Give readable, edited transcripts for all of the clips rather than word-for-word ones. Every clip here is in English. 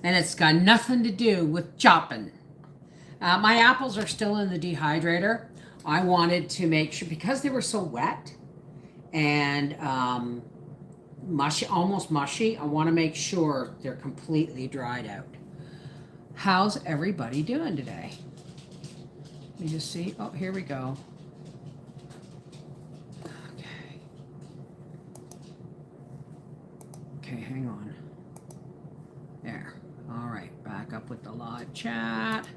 and it's got nothing to do with chopping. My apples are still in the dehydrator. I wanted to make sure, because they were so wet and mushy, almost mushy, I want to make sure they're completely dried out. How's everybody doing today? Let me just see. Oh, here we go. Okay. Okay, hang on. There. All right, back up with the live chat.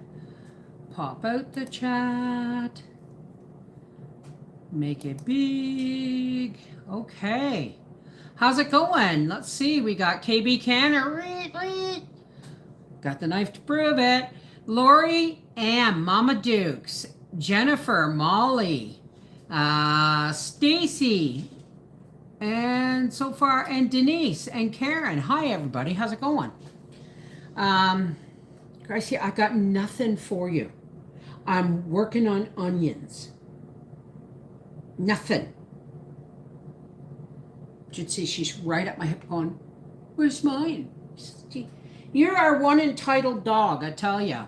Pop out the chat. Make it big. Okay. How's it going? Let's see. We got KB Canner. Got the knife to prove it. Lori, Ann, Mama Dukes, Jennifer, Molly, Stacy, and so far, and Denise, and Karen. Hi, everybody. How's it going? Gracie, I got nothing for you. I'm working on onions. Nothing. Should see she's right at my hip going, where's mine? You're our one entitled dog, I tell ya.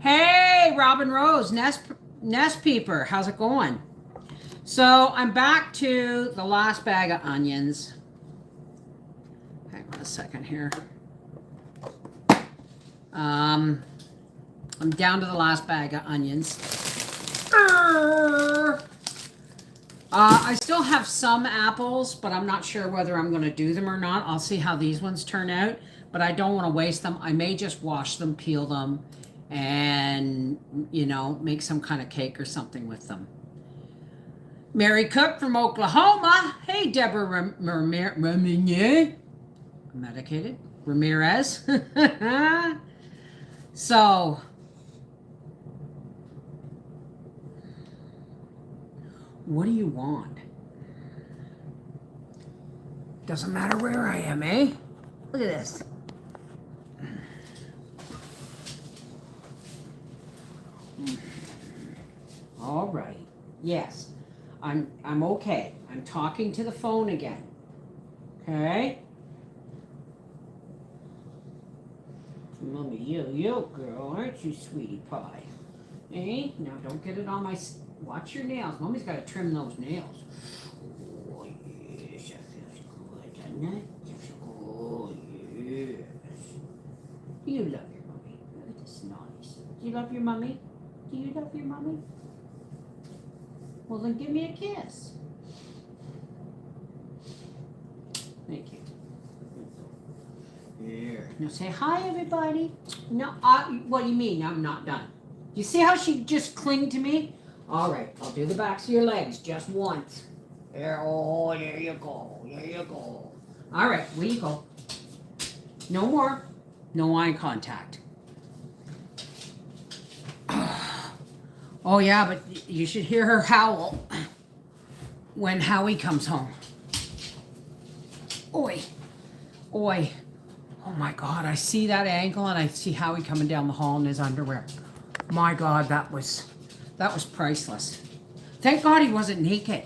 Hey, Robin Rose, Nest Peeper, how's it going? So I'm back to the last bag of onions. Hang on a second here. I'm down to the last bag of onions. I still have some apples, but I'm not sure whether I'm going to do them or not. I'll see how these ones turn out, but I don't want to waste them. I may just wash them, peel them, and, you know, make some kind of cake or something with them. Mary Cook from Oklahoma. Hey, Deborah medicated. Ramirez. So, what do you want? Doesn't matter where I am, eh? Look at this. All right. Yes. I'm okay. I'm talking to the phone again. Okay? Mommy, you girl, aren't you, sweetie pie? Eh? Now don't get it on my... Watch your nails. Mommy's got to trim those nails. Oh, yes. That feels good, doesn't it? Oh, yes. You love your mommy. That's nice. Do you love your mommy? Do you love your mommy? Well, then give me a kiss. Thank you. Here. Now say hi, everybody. No, what do you mean I'm not done? You see how she just clinged to me? All right, I'll do the backs of your legs just once. There, oh, there you go. There you go. All right, where you go. No more. No eye contact. Oh, yeah, but you should hear her howl when Howie comes home. Oi. Oi. Oh, my God, I see that ankle, and I see Howie coming down the hall in his underwear. My God, that was priceless. Thank God he wasn't naked.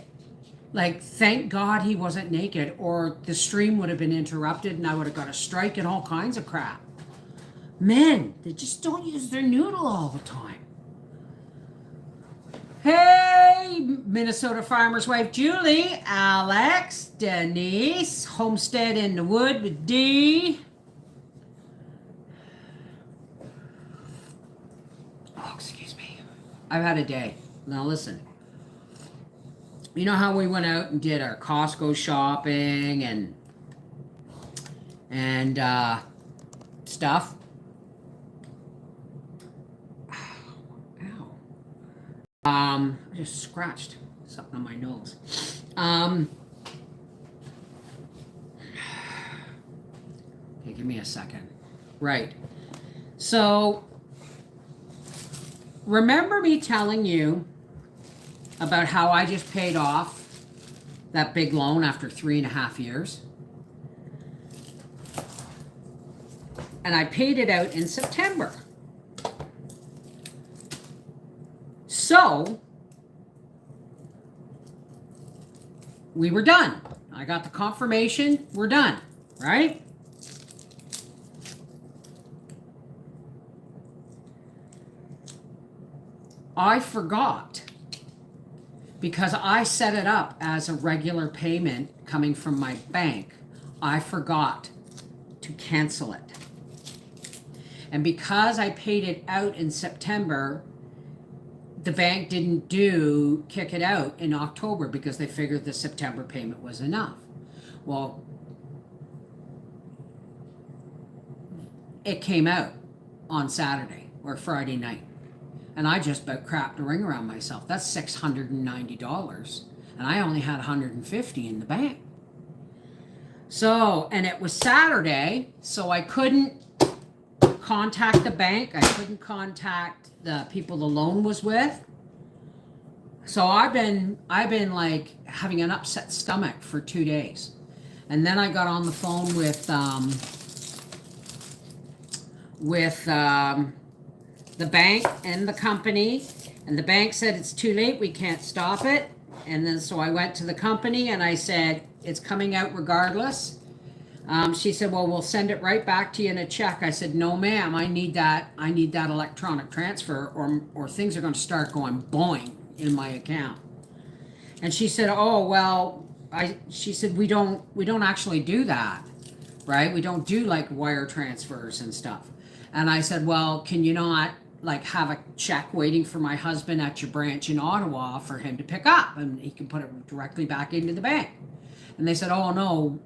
Like, thank God he wasn't naked, or the stream would have been interrupted, and I would have got a strike and all kinds of crap. Men, they just don't use their noodle all the time. Hey, Minnesota farmer's wife Julie, Alex, Denise, Homestead in the Wood with D. Oh, excuse me. I've had a day. Now listen. You know how we went out and did our Costco shopping and stuff? I just scratched something on my nose. Okay, give me a second. Right. So, remember me telling you about how I just paid off that big loan after 3.5 years? And I paid it out in September. So, we were done. I got the confirmation, we're done, right? I forgot, because I set it up as a regular payment coming from my bank. I forgot to cancel it. And because I paid it out in September, the bank didn't kick it out in October because they figured the September payment was enough. Well, it came out on Saturday or Friday night. And I just about crapped a ring around myself. That's $690. And I only had $150 in the bank. So, and it was Saturday, so I couldn't contact the bank. I couldn't contact the people the loan was with. So I've been like having an upset stomach for 2 days. And then I got on the phone with the bank and the company, and the bank said it's too late, we can't stop it. And then so I went to the company and I said it's coming out regardless. She said, well, we'll send it right back to you in a check. I said, no ma'am, I need that electronic transfer, or things are going to start going boing in my account. And she said, oh well, she said we don't actually do that, right? We don't do like wire transfers and stuff. And I said, well, can you not like have a check waiting for my husband at your branch in Ottawa for him to pick up, and he can put it directly back into the bank? And they said, oh no,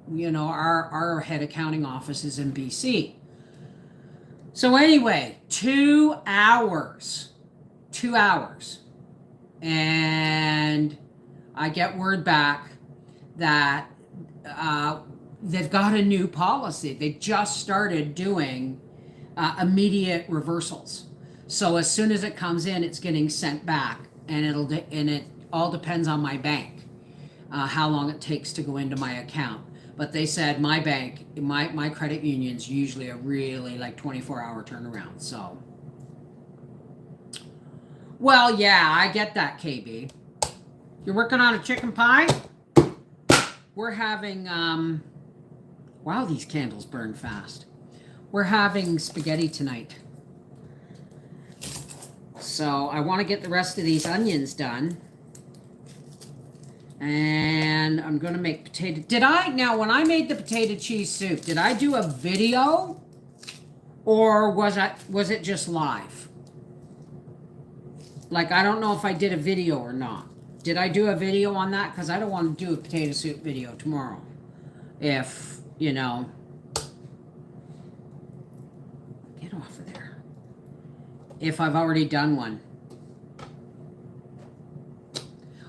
our head accounting office is in BC. So anyway, 2 hours, and I get word back that they've got a new policy. They just started doing immediate reversals. So as soon as it comes in, it's getting sent back, and it all depends on my bank, how long it takes to go into my account. But they said my bank, my credit union's usually a really like 24-hour turnaround. So, well, yeah, I get that, KB. You're working on a chicken pie? We're having, wow, these candles burn fast. We're having spaghetti tonight. So I want to get the rest of these onions done. And I'm going to make potato. When I made the potato cheese soup, did I do a video? Or was it just live? Like, I don't know if I did a video or not. Did I do a video on that? Because I don't want to do a potato soup video tomorrow. If, get off of there. If I've already done one.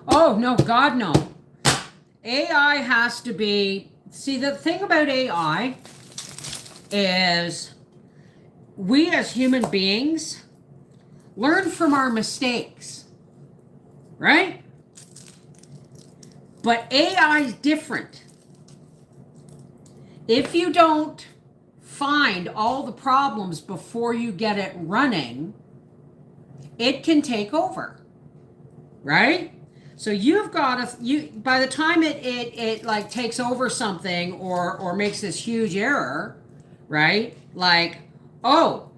Oh, no, God, no. AI has to be... See, the thing about AI is we as human beings learn from our mistakes, right? But AI is different. If you don't find all the problems before you get it running, it can take over, right? So you've got to, by the time it like takes over something or makes this huge error, right? Like, oh,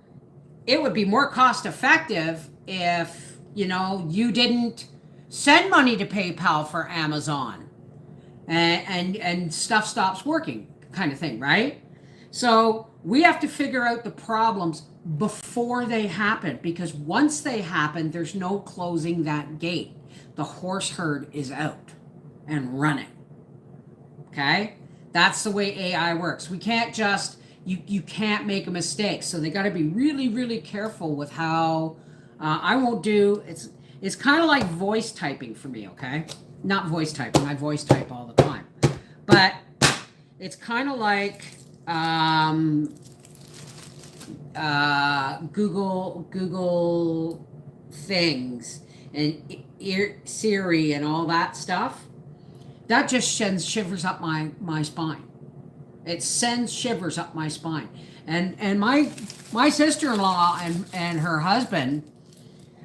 it would be more cost effective if, you didn't send money to PayPal for Amazon and stuff stops working, kind of thing, right? So we have to figure out the problems before they happen, because once they happen, there's no closing that gate. The horse herd is out and running. Okay? That's the way AI works. We can't just, you can't make a mistake. So they got to be really, really careful with how, I won't do, it's kind of like voice typing for me, okay? Not voice typing, I voice type all the time. But it's kind of like Google things and Siri and all that stuff. That just sends shivers up my spine. It sends shivers up my spine. And my sister-in-law and her husband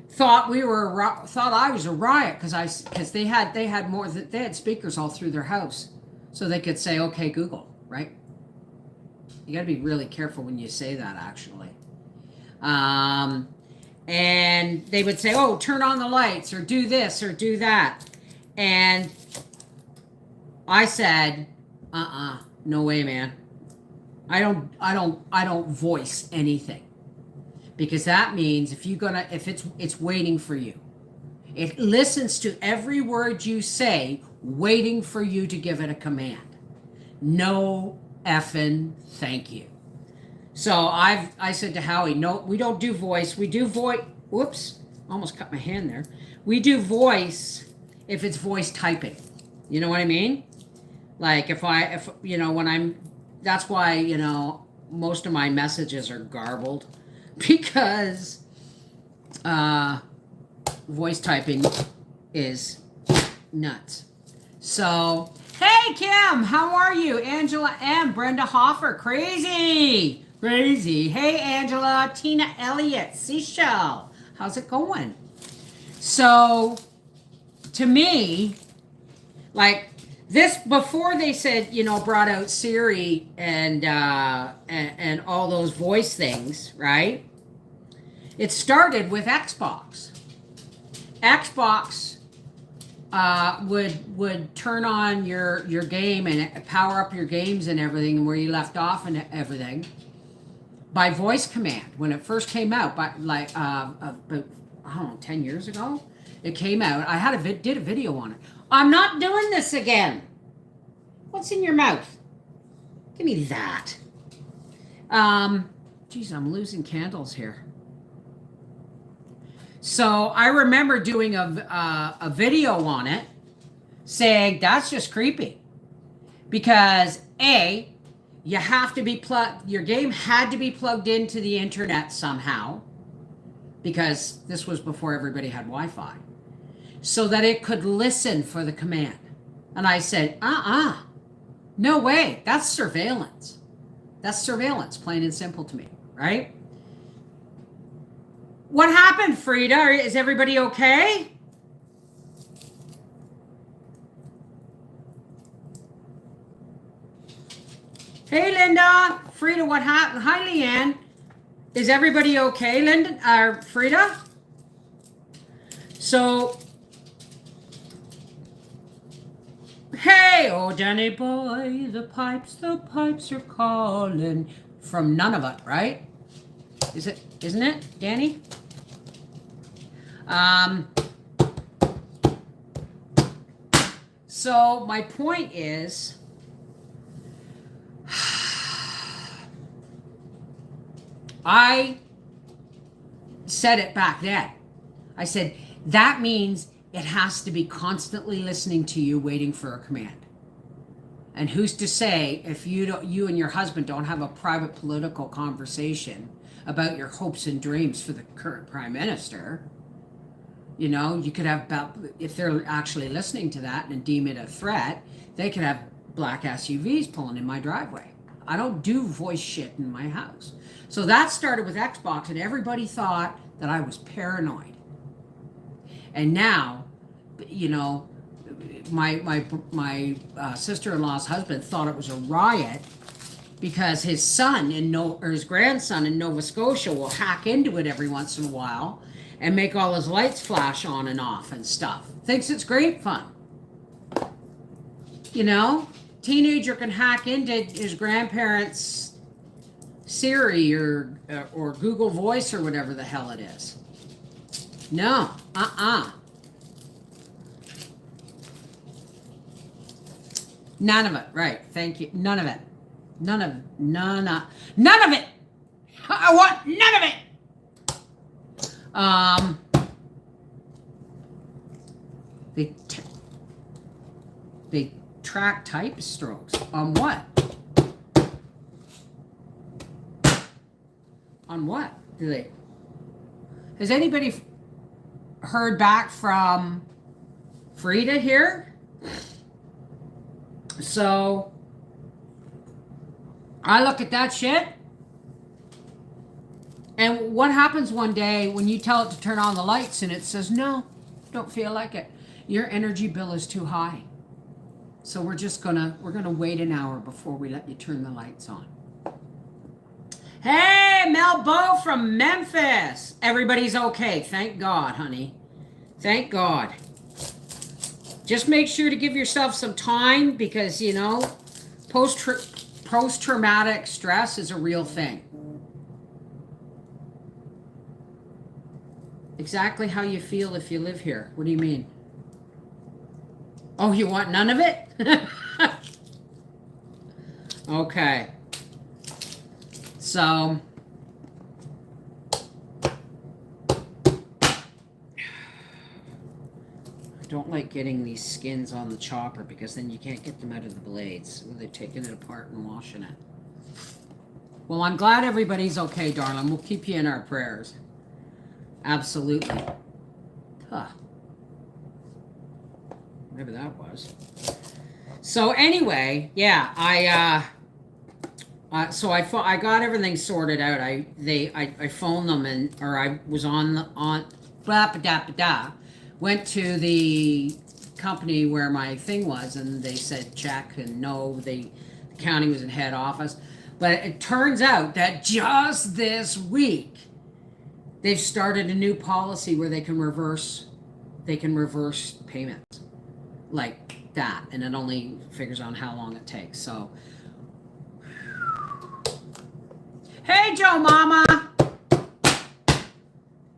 thought I was a riot because they had speakers all through their house, so they could say, okay, Google, right? You got to be really careful when you say that, actually. And they would say, oh, turn on the lights or do this or do that. And I said, no way, man. I don't voice anything, because that means if it's waiting for you. It listens to every word you say, waiting for you to give it a command. No effing thank you. So I said to Howie, no, we don't do voice. We do voice. Whoops, almost cut my hand there. We do voice if it's voice typing. You know what I mean? Like if when I'm, that's why, most of my messages are garbled, because voice typing is nuts. So, hey Kim, how are you? Angela M, Brenda Hoffer, crazy. Hey Angela, Tina Elliott, Seashell, how's it going? So, to me, like this, before they said, brought out Siri and all those voice things, right? It started with Xbox. Xbox would turn on your game and power up your games and everything, where you left off and everything, by voice command. When it first came out, about 10 years ago, it came out. I did a video on it. I'm not doing this again. What's in your mouth? Give me that. Geez, I'm losing candles here. So I remember doing a video on it, saying that's just creepy, because you have to be your game had to be plugged into the internet somehow, because this was before everybody had Wi-Fi, so that it could listen for the command. And I said, no way, that's surveillance. That's surveillance, plain and simple to me, right? What happened, Frida? Is everybody okay? Hey, Linda. Frida, what happened? Hi, Leanne. Is everybody okay, Linda? Frida? So, hey, oh, Danny boy, the pipes are calling. From None of It, right? Isn't it, Danny? So my point is, I said it back then. I said, that means it has to be constantly listening to you, waiting for a command. And who's to say, if you and your husband don't have a private political conversation about your hopes and dreams for the current prime minister, you could have, if they're actually listening to that and deem it a threat, they could have black SUVs pulling in my driveway. I don't do voice shit in my house. So that started with Xbox, and everybody thought that I was paranoid. And now, my sister-in-law's husband thought it was a riot, because his son or his grandson in Nova Scotia will hack into it every once in a while and make all his lights flash on and off and stuff. Thinks it's great fun. Teenager can hack into his grandparents' Siri or Google Voice or whatever the hell it is. No, None of it, right? Thank you. None of it. None of it. I want none of it. They track type strokes on what? On what do they? Has anybody heard back from Frida here? So I look at that shit, and what happens one day when you tell it to turn on the lights and it says, no, don't feel like it. Your energy bill is too high. So we're gonna wait an hour before we let you turn the lights on. Hey, Mel Bo from Memphis. Everybody's okay. Thank God, honey. Thank God. Just make sure to give yourself some time because, you know, post-traumatic stress is a real thing. Exactly how you feel if you live here. What do you mean? Oh, you want none of it? Okay. So, I don't like getting these skins on the chopper because then you can't get them out of the blades. They're taking it apart and washing it. Well, I'm glad everybody's okay, darling. We'll keep you in our prayers. Absolutely. Huh. Whatever that was. So anyway, yeah, I got everything sorted out. I phoned them or I was on blah da da da. Went to the company where my thing was, and they said check and no, the county was in head office. But it turns out that just this week they've started a new policy where they can reverse payments like that, and it only figures on how long it takes. So, hey, Joe Mama,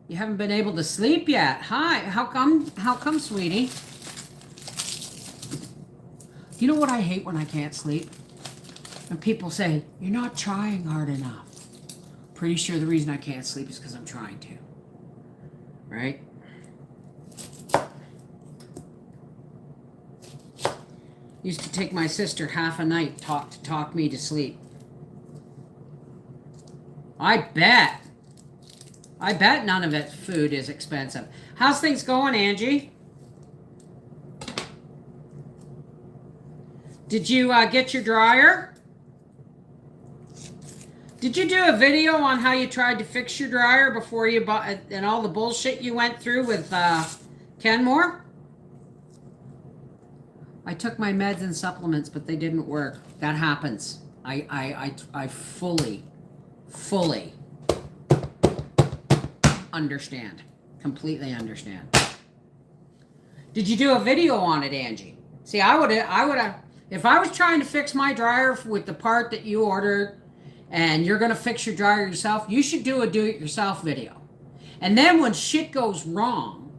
you haven't been able to sleep yet. Hi, how come, sweetie? You know what I hate when I can't sleep? When people say, you're not trying hard enough. Pretty sure the reason I can't sleep is because I'm trying to. Right? Used to take my sister half a night to talk me to sleep. I bet none of it food is expensive. How's things going, Angie? Did you get your dryer? Did you do a video on how you tried to fix your dryer before you bought and all the bullshit you went through with Kenmore? I took my meds and supplements, but they didn't work. That happens. I fully understand. Completely understand. Did you do a video on it, Angie? See, I would have, if I was trying to fix my dryer with the part that you ordered, and you're going to fix your dryer yourself, you should do a do-it-yourself video. And then when shit goes wrong,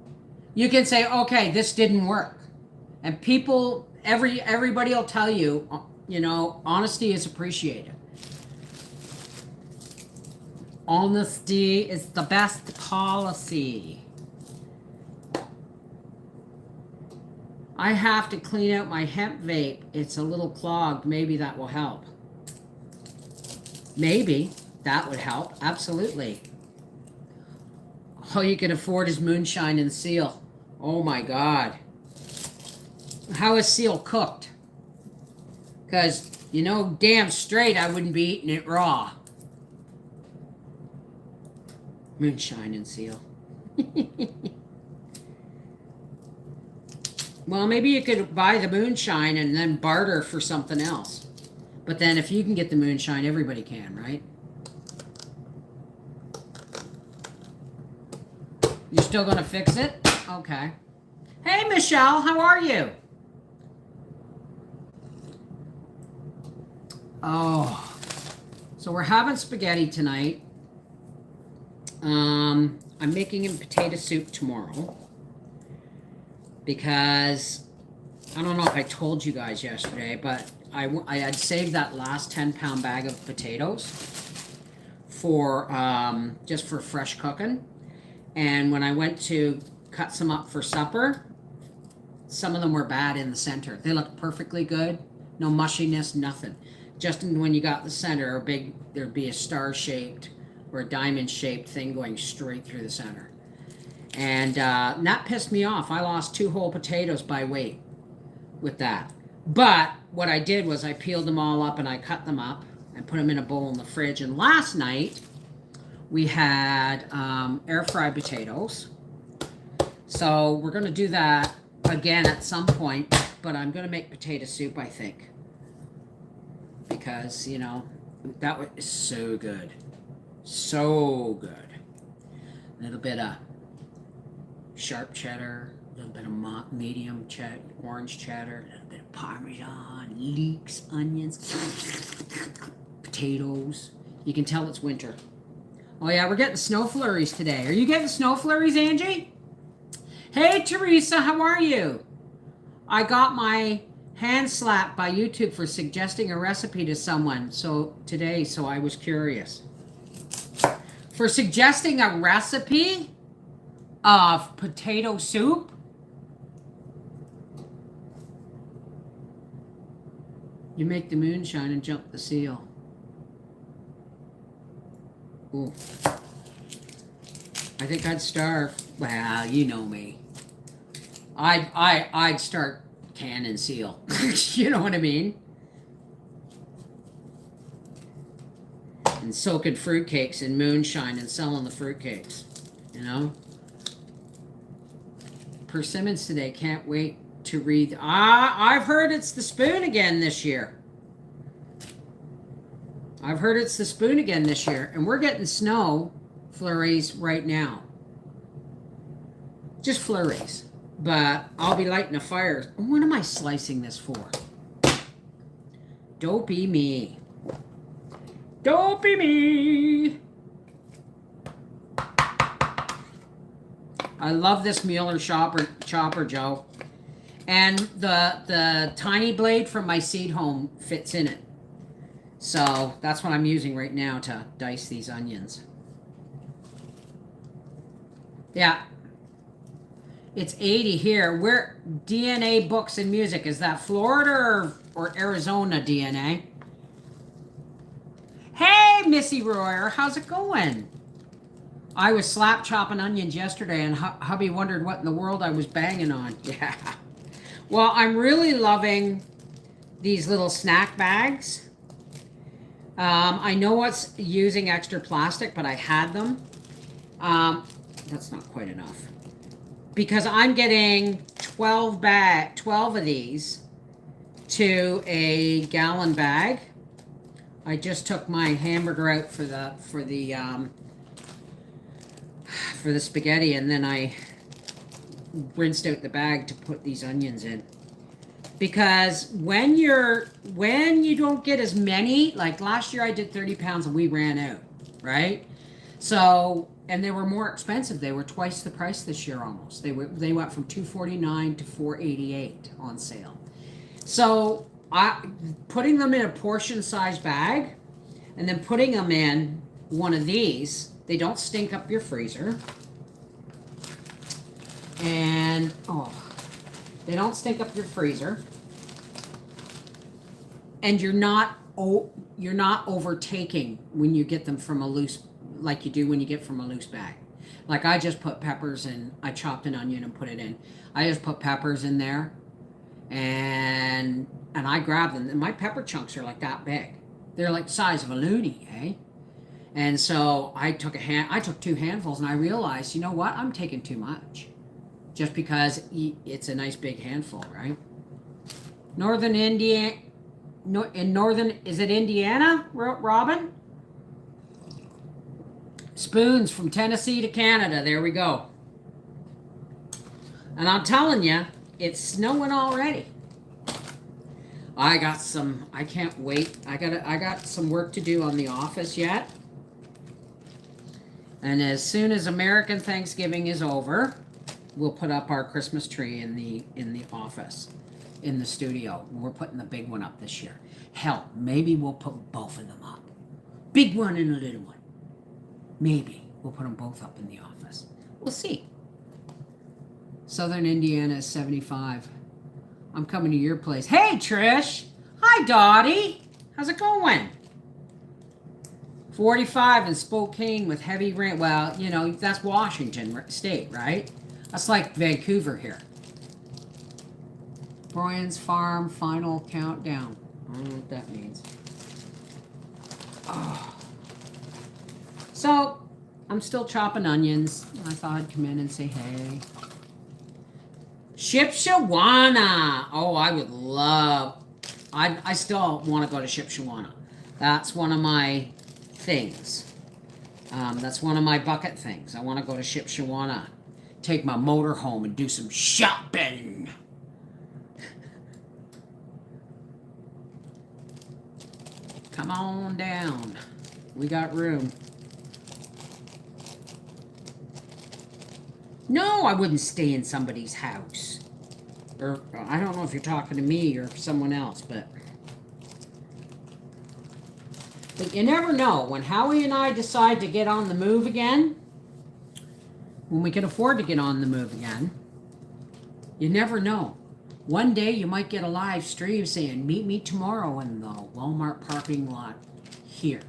you can say, okay, this didn't work. And people, everybody will tell you, you know, honesty is appreciated. Honesty is the best policy. I have to clean out my hemp vape. It's a little clogged. Maybe that will help. Maybe that would help. Absolutely. All you can afford is moonshine and seal. Oh my God. How is seal cooked? Because, you know, damn straight I wouldn't be eating it raw. Moonshine and seal. Well, maybe you could buy the moonshine and then barter for something else. But then if you can get the moonshine, everybody can, right? You're still going to fix it? Okay. Hey, Michelle, how are you? Oh, so we're having spaghetti tonight. I'm making him potato soup tomorrow because I don't know if I told you guys yesterday, but I had saved that last 10-pound bag of potatoes for just for fresh cooking. And when I went to cut some up for supper, some of them were bad in the center. They looked perfectly good, no mushiness, nothing. Just when you got the center, there'd be a star-shaped or a diamond-shaped thing going straight through the center. And that pissed me off. I lost 2 whole potatoes by weight with that. But what I did was I peeled them all up and I cut them up and put them in a bowl in the fridge. And last night we had air-fried potatoes. So we're going to do that again at some point. But I'm going to make potato soup, I think. Because, you know, that was so good. So good. A little bit of sharp cheddar, a little bit of medium cheddar, orange cheddar, a little bit of Parmesan, leeks, onions, potatoes. You can tell it's winter. Oh yeah, we're getting snow flurries today. Are you getting snow flurries, Angie? Hey, Teresa, how are you? I got my hand slapped by YouTube for suggesting a recipe to someone today, so I was curious. For suggesting a recipe of potato soup? You make the moonshine and jump the seal. Ooh. I think I'd starve. Well, you know me. I'd start canning seal. You know what I mean? And soaking fruitcakes in moonshine and selling the fruitcakes. You know? Persimmons today. Can't wait to read. I've heard it's the spoon again this year. And we're getting snow flurries right now. Just flurries. But I'll be lighting a fire. What am I slicing this for? Dopey me. Dopey me. I love this Mueller chopper, Joe. And the tiny blade from my seed home fits in it. So that's what I'm using right now to dice these onions. Yeah. It's 80 here. Where DNA Books and Music? Is that Florida or Arizona DNA? Hey, Missy Royer, how's it going? I was slap chopping onions yesterday, and hubby wondered what in the world I was banging on. Yeah. Well, I'm really loving these little snack bags. I know it's using extra plastic, but I had them. That's not quite enough. Because I'm getting 12 of these to a gallon bag. I just took my hamburger out for the spaghetti, and then I rinsed out the bag to put these onions in. Because when you don't get as many, like last year I did 30 pounds and we ran out, right? So, and they were more expensive. They were twice the price this year almost. They went from $2.49 to $4.88 on sale. So putting them in a portion size bag and then putting them in one of these, they don't stink up your freezer. And they don't stink up your freezer. And you're not overtaking when you get them from a loose, like you do when you get from a loose bag. Like I just put peppers in, I chopped an onion and put it in. I just put peppers in there and I grabbed them. And my pepper chunks are like that big. They're like the size of a loonie, eh? And so I took 2 handfuls and I realized, you know what? I'm taking too much. Just because it's a nice big handful, right? Northern Indiana, is it Indiana, Robin? Spoons from Tennessee to Canada. There we go. And I'm telling you, it's snowing already. I can't wait. I got some work to do on the office yet. And as soon as American Thanksgiving is over, we'll put up our Christmas tree in the office, in the studio. We're putting the big one up this year. Hell, maybe we'll put both of them up. Big one and a little one. Maybe we'll put them both up in the office. We'll see. Southern Indiana is 75. I'm coming to your place. Hey, Trish. Hi, Dottie. How's it going? 45 in Spokane with heavy rain. Well, you know, that's Washington State, right? That's like Vancouver here. Brian's Farm final countdown. I don't know what that means. Oh. So, I'm still chopping onions. I thought I'd come in and say hey. Shipshawana. Oh, I would love. I still want to go to Shipshawana. That's one of my things. That's one of my bucket things. I want to go to Shipshewana, take my motor home and do some shopping. Come on down. We got room. No, I wouldn't stay in somebody's house. Or, I don't know if you're talking to me or someone else, but you never know. When Howie and I decide to get on the move again, when we can afford to get on the move again, you never know. One day you might get a live stream saying, meet me tomorrow in the Walmart parking lot here.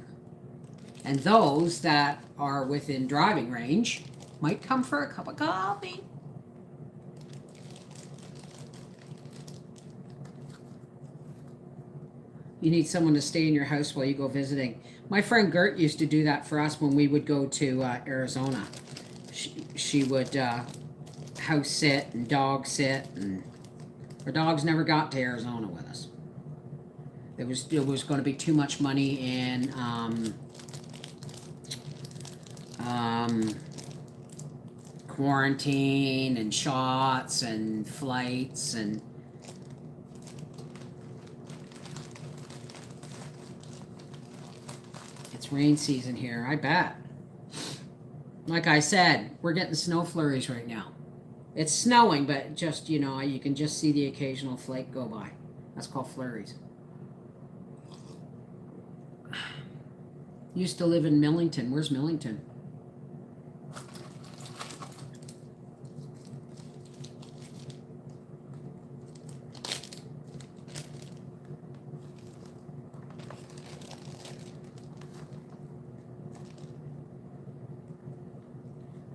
And those that are within driving range might come for a cup of coffee. You need someone to stay in your house while you go visiting. My friend Gert used to do that for us when we would go to Arizona. She would house sit and dog sit, and our dogs never got to Arizona with us. It was going to be too much money in quarantine and shots and flights and it's rain season here, I bet. Like I said, we're getting snow flurries right now. It's snowing, but just, you know, you can just see the occasional flake go by. That's called flurries. Used to live in Millington. Where's Millington?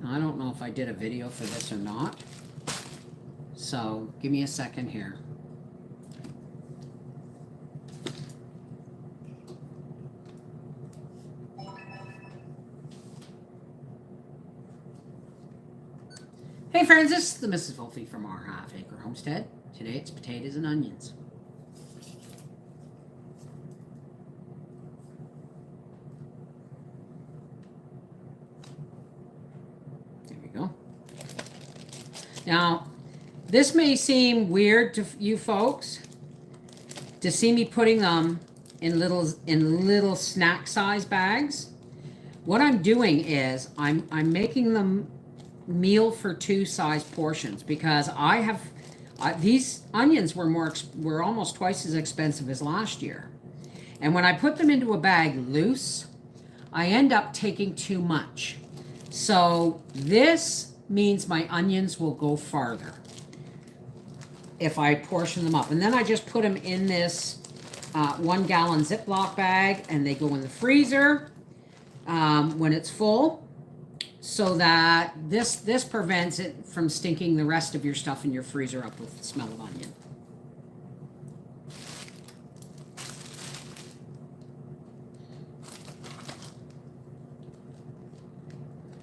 I don't know if I did a video for this or not. So give me a second here. Hey friends, this is the Mrs. Wolfie from our Half Acre Homestead. Today it's potatoes and onions. There we go. Now, this may seem weird to you folks to see me putting them in little snack size bags. What I'm doing is I'm making them meal for two size portions because I have these onions were almost twice as expensive as last year, and when I put them into a bag loose, I end up taking too much. So this means my onions will go farther if I portion them up, and then I just put them in this 1 gallon Ziploc bag, and they go in the freezer when it's full. So that this prevents it from stinking the rest of your stuff in your freezer up with the smell of onion.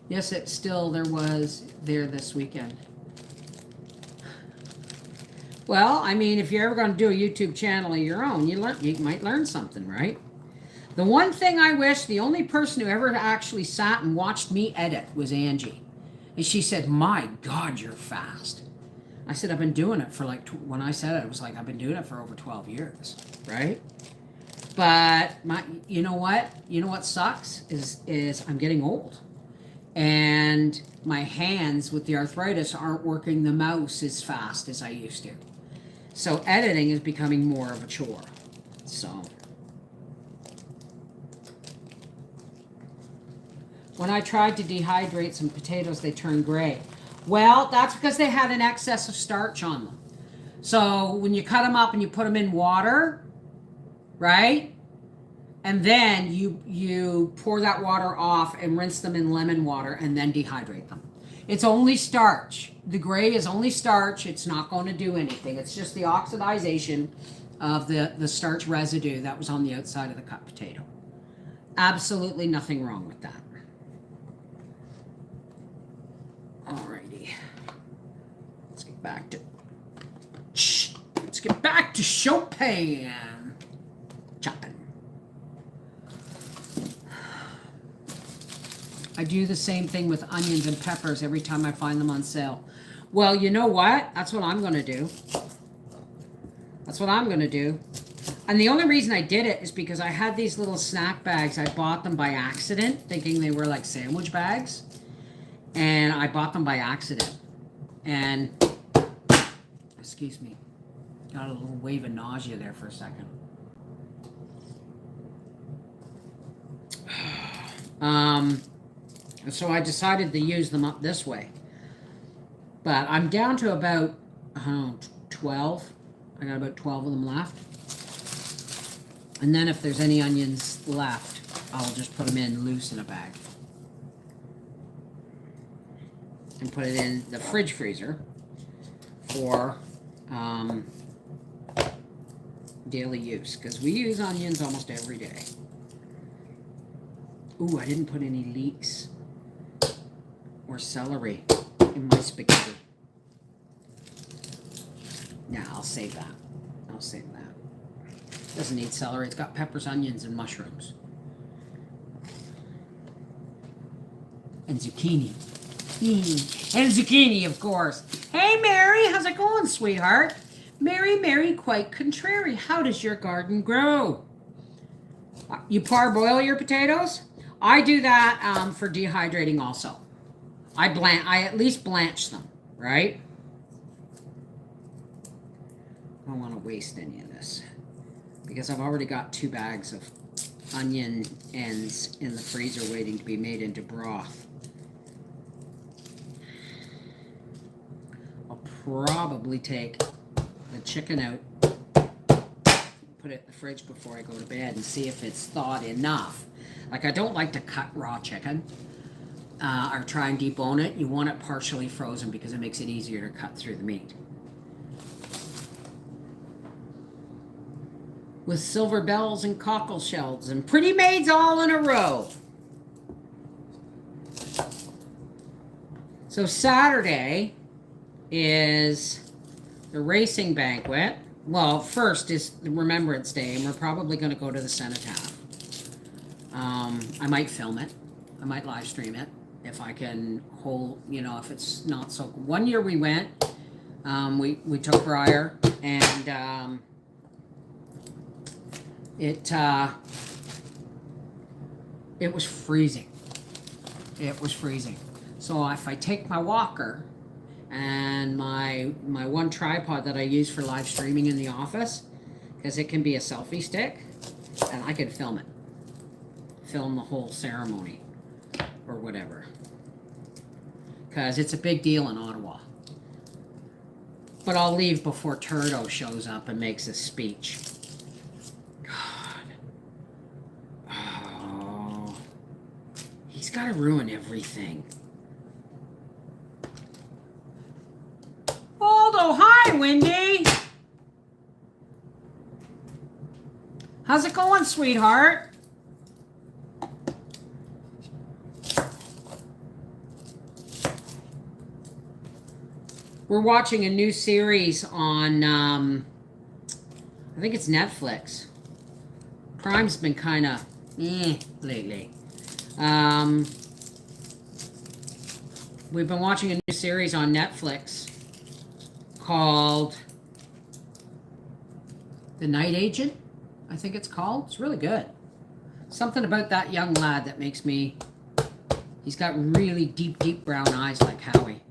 Yes, it still there this weekend. Well, I mean, if you're ever going to do a YouTube channel of your own, you might learn something, right? The one thing I wish, the only person who ever actually sat and watched me edit was Angie. And she said, my God, you're fast. I said, I've been doing it for when I said it, it was like, I've been doing it for over 12 years, right? But you know what sucks is I'm getting old. And my hands with the arthritis aren't working the mouse as fast as I used to. So editing is becoming more of a chore. So when I tried to dehydrate some potatoes, they turned gray. Well, that's because they had an excess of starch on them. So when you cut them up and you put them in water, right? And then you pour that water off and rinse them in lemon water and then dehydrate them. It's only starch. The gray is only starch. It's not going to do anything. It's just the oxidization of the starch residue that was on the outside of the cut potato. Absolutely nothing wrong with that. Alrighty, let's get back to Chopin chopping. I do the same thing with onions and peppers every time I find them on sale. Well, you know what? That's what I'm going to do. That's what I'm going to do. And the only reason I did it is because I had these little snack bags. I bought them by accident, thinking they were like sandwich bags. And I bought them by accident. And, excuse me, got a little wave of nausea there for a second. So I decided to use them up this way. But I'm down to about, I don't know, 12. I got about 12 of them left. And then if there's any onions left, I'll just put them in loose in a bag. And put it in the fridge freezer for daily use. Because we use onions almost every day. Ooh, I didn't put any leeks or celery in my spaghetti. Nah, I'll save that. I'll save that. Doesn't need celery. It's got peppers, onions, and mushrooms. And zucchini. And zucchini, of course. Hey, Mary, how's it going, sweetheart? Mary, quite contrary. How does your garden grow? You parboil your potatoes? I do that for dehydrating also. I at least blanch them, right? I don't want to waste any of this because I've already got 2 bags of onion ends in the freezer waiting to be made into broth. I'll probably take the chicken out, put it in the fridge before I go to bed and see if it's thawed enough. Like, I don't like to cut raw chicken or try and debone it. You want it partially frozen because it makes it easier to cut through the meat. With silver bells and cockle shells and pretty maids all in a row. So Saturday is the racing banquet. Well, first is the Remembrance Day, and we're probably going to go to the cenotaph. I might film it. I might live stream it if I can hold, if it's not so. One year we went, we took Briar, and it was freezing. It was freezing. So if I take my walker and my one tripod that I use for live streaming in the office, because it can be a selfie stick, and I can film it. Film the whole ceremony or whatever. Because it's a big deal in Ottawa. But I'll leave before Turdo shows up and makes a speech. God. Oh. He's got to ruin everything. Aldo, hi, Wendy. How's it going, sweetheart? We're watching a new series on, I think it's Netflix. Prime's been kind of lately. We've been watching a new series on Netflix called The Night Agent, I think it's called. It's really good. Something about that young lad that makes me... He's got really deep, deep brown eyes like Howie.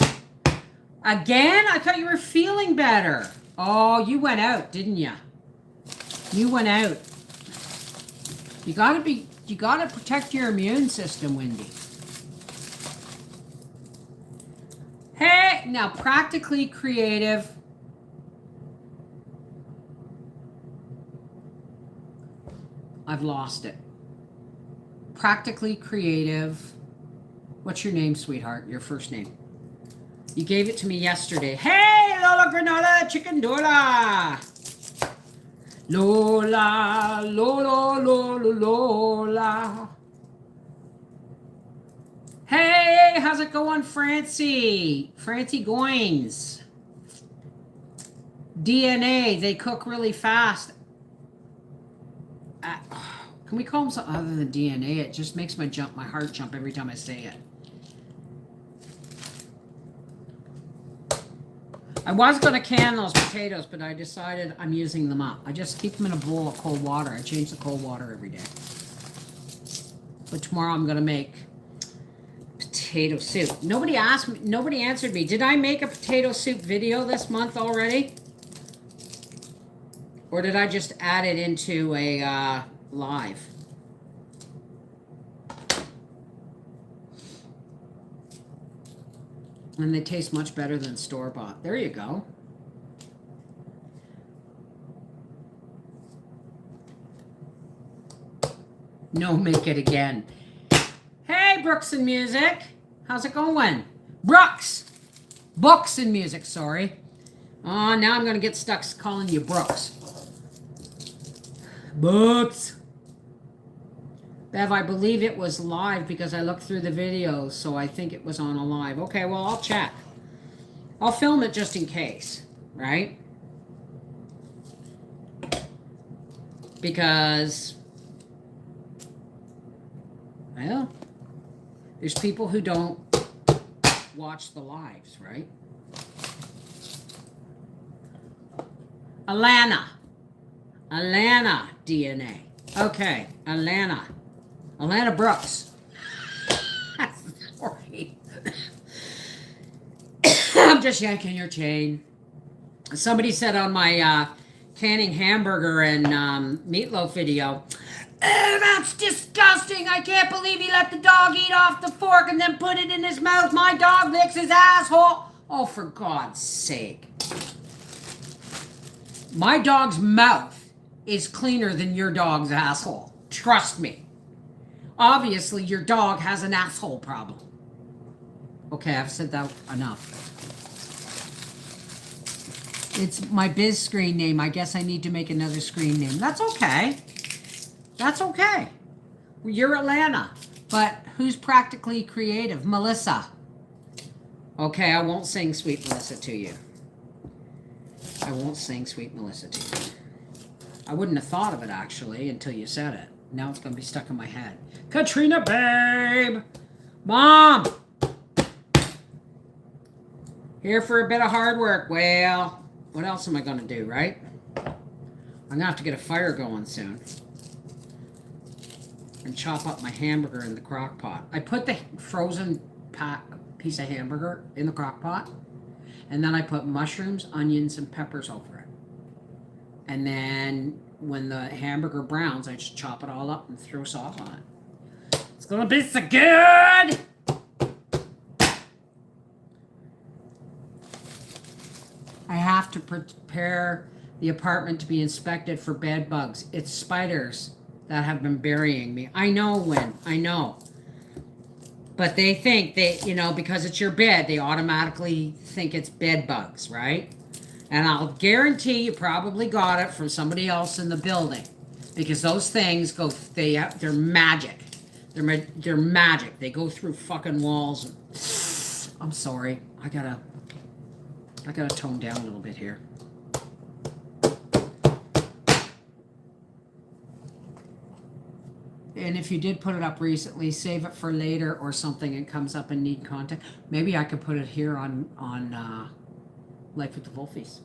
Again? I thought you were feeling better. Oh, you went out, didn't you? You went out. You gotta protect your immune system, Wendy. Hey, now Practically Creative. I've lost it. Practically Creative. What's your name, sweetheart? Your first name. You gave it to me yesterday. Hey, Lola Granola Chicken Dola. Lola, Lola, Lola, Lola. Hey, how's it going, Francie? Francie Goins. DNA, they cook really fast. Oh, Can we call them something other than DNA? It just makes my heart jump every time I say it. I was going to can those potatoes, but I decided I'm using them up. I just keep them in a bowl of cold water. I change the cold water every day. But tomorrow I'm going to make potato soup. Nobody asked me, nobody answered me. Did I make a potato soup video this month already? Or did I just add it into a live? And they taste much better than store-bought. There you go. No, make it again. Hey, Brooks and Music. How's it going? Brooks! Books and Music, sorry. Oh, now I'm going to get stuck calling you Brooks. Books. Bev, I believe it was live because I looked through the videos, so I think it was on a live. Okay, well, I'll check. I'll film it just in case, right? Because, well, there's people who don't watch the lives, right? Alana DNA. Okay, Alana Brooks. Sorry. I'm just yanking your chain. Somebody said on my canning hamburger and meatloaf video, "Oh, that's disgusting. I can't believe he let the dog eat off the fork and then put it in his mouth. My dog licks his asshole." Oh, for God's sake. My dog's mouth is cleaner than your dog's asshole. Trust me. Obviously, your dog has an asshole problem. Okay, I've said that enough. It's my biz screen name. I guess I need to make another screen name. That's okay. That's okay. You're Atlanta. But who's practically creative? Melissa. Okay, I won't sing Sweet Melissa to you. I won't sing Sweet Melissa to you. I wouldn't have thought of it, actually, until you said it. Now it's going to be stuck in my head. Katrina, babe! Mom! Here for a bit of hard work. Well, what else am I going to do, right? I'm going to have to get a fire going soon. And chop up my hamburger in the crock pot. I put the frozen piece of hamburger in the crock pot. And then I put mushrooms, onions, and peppers over it. And then when the hamburger browns, I just chop it all up and throw sauce on it. It's gonna be so good! I have to prepare the apartment to be inspected for bed bugs. It's spiders that have been burying me. I know, Win. I know. But they think because it's your bed, they automatically think it's bed bugs, right? And I'll guarantee you probably got it from somebody else in the building, because those things they're magic. They're magic. They go through fucking walls. I'm sorry. I gotta tone down a little bit here. And if you did put it up recently, save it for later or something. It comes up and need content. Maybe I could put it here on Life with the Wolfies.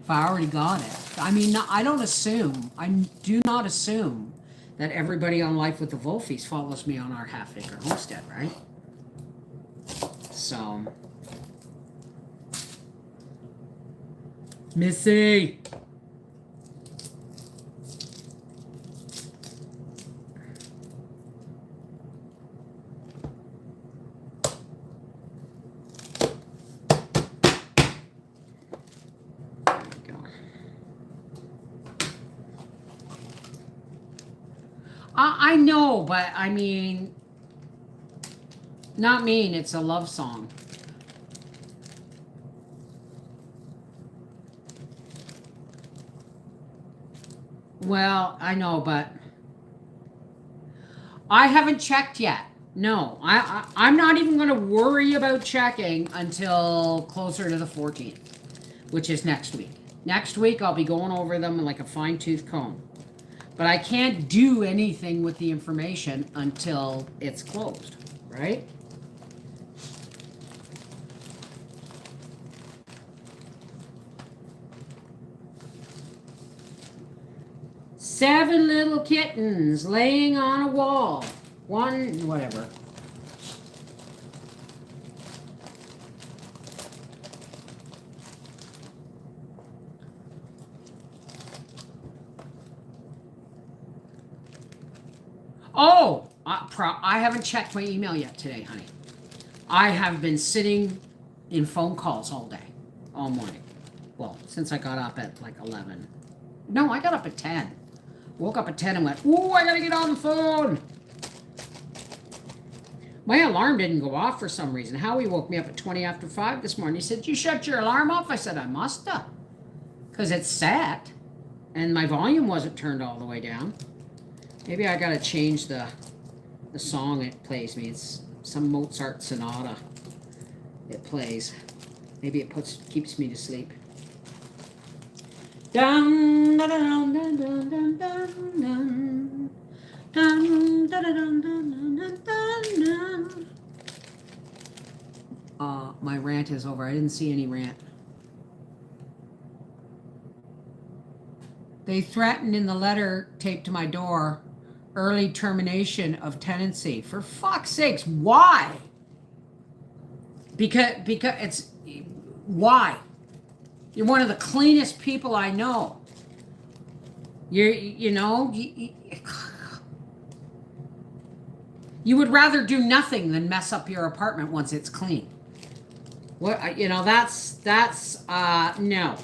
If I already got it. I mean, I don't assume. I do not assume that everybody on Life with the Wolfies follows me on our half-acre homestead, right? So, Missy. I know, but I mean, not mean, it's a love song. Well, I know, but I haven't checked yet. No, I'm not even going to worry about checking until closer to the 14th, which is next week. Next week, I'll be going over them like a fine-tooth comb. But I can't do anything with the information until it's closed, right? Seven little kittens laying on a wall. One, whatever. Oh, I haven't checked my email yet today, honey. I have been sitting in phone calls all day, all morning. Well, since I got up at like 11. No, I got up at 10. Woke up at 10 and went, ooh, I gotta get on the phone. My alarm didn't go off for some reason. Howie woke me up at 20 after 5 this morning. He said, you shut your alarm off? I said, I must have. Because it's set. And my volume wasn't turned all the way down. Maybe I gotta change the song it plays me. It's some Mozart sonata it plays. Maybe it keeps me to sleep. Dun, dun, dun, dun, dun, dun, dun, dun, dun, dun, dun, dun, dun. My rant is over. I didn't see any rant. They threatened in the letter taped to my door early termination of tenancy. For fuck's sakes, why? Because it's why? You're one of the cleanest people I know. You would rather do nothing than mess up your apartment once it's clean. What that's no.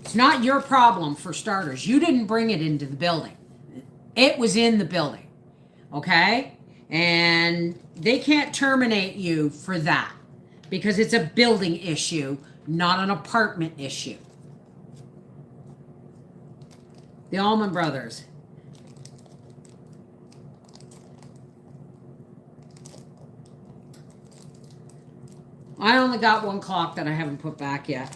It's not your problem for starters. You didn't bring it into the building. It was in the building. Okay? And they can't terminate you for that because it's a building issue, not an apartment issue. The Allman Brothers. I only got one clock that I haven't put back yet.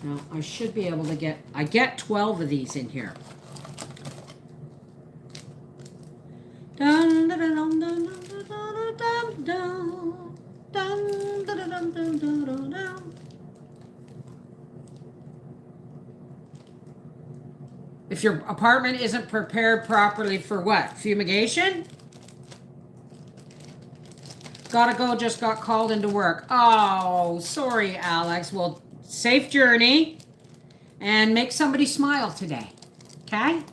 No, I should be able to I get 12 of these in here. Dun, dun, dun, dun, dun, dun, dun, dun, dun, dun, dun, dun, dun. If your apartment isn't prepared properly for what? Fumigation? Gotta go, just got called into work. Oh, sorry, Alex. Well, safe journey and make somebody smile today. Okay?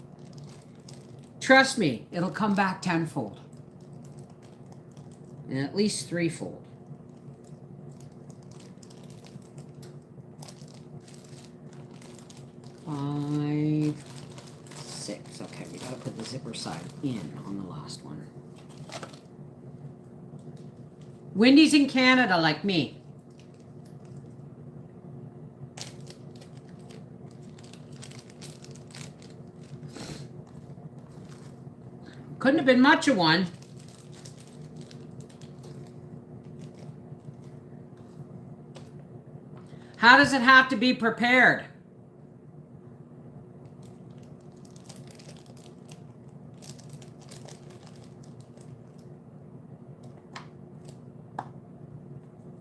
Trust me, it'll come back tenfold. And at least threefold. Five, six. Okay, we gotta put the zipper side in on the last one. Wendy's in Canada, like me. Couldn't have been much of one. How does it have to be prepared?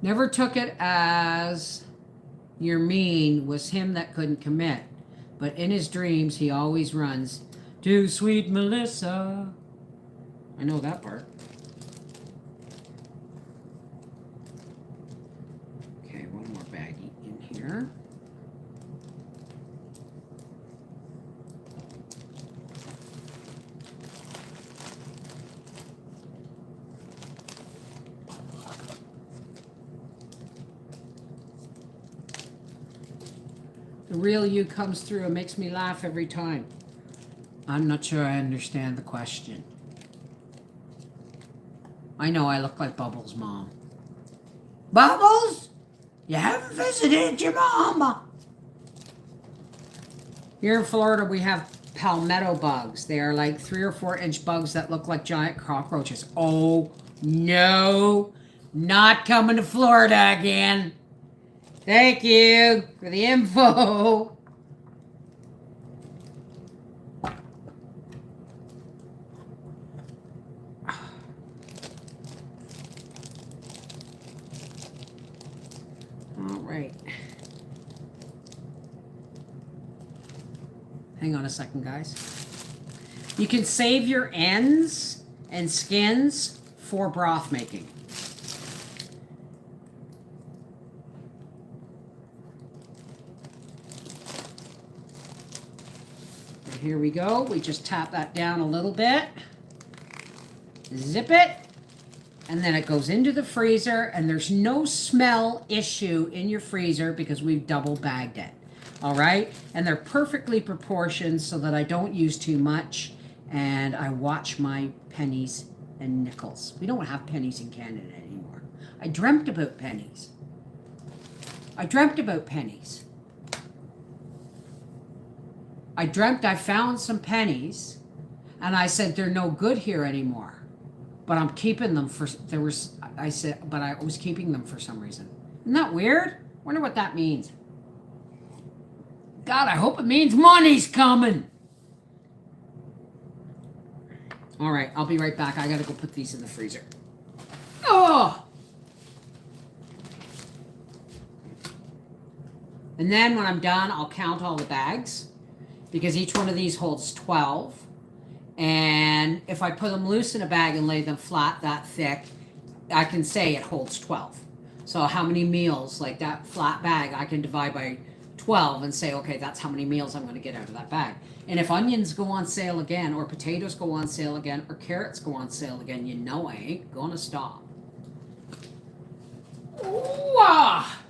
Never took it as you're mean was him that couldn't commit. But in his dreams, he always runs to sweet Melissa. I know that part. Okay, one more baggie in here. The real you comes through and makes me laugh every time. I'm not sure I understand the question. I know I look like Bubbles' mom. Bubbles? You haven't visited your mama. Here in Florida, we have palmetto bugs. They are like 3 or 4 inch bugs that look like giant cockroaches. Oh, no. Not coming to Florida again. Thank you for the info. Hang on a second, guys. You can save your ends and skins for broth making. And here we go. We just tap that down a little bit. Zip it. And then it goes into the freezer, and there's no smell issue in your freezer because we've double bagged it. All right? And they're perfectly proportioned so that I don't use too much, and I watch my pennies and nickels. We don't have pennies in Canada anymore. I dreamt about pennies. I dreamt about pennies. I dreamt I found some pennies, and I said they're no good here anymore. But I'm keeping them for, I was keeping them for some reason. Isn't that weird? Wonder what that means. God, I hope it means money's coming. All right, I'll be right back. I gotta go put these in the freezer. Oh! And then when I'm done, I'll count all the bags because each one of these holds 12. And if I put them loose in a bag and lay them flat that thick, I can say it holds 12. So how many meals, like that flat bag, I can divide by 12 and say, okay, that's how many meals I'm going to get out of that bag. And if onions go on sale again, or potatoes go on sale again, or carrots go on sale again, you know I ain't going to stop. Ooh-ah!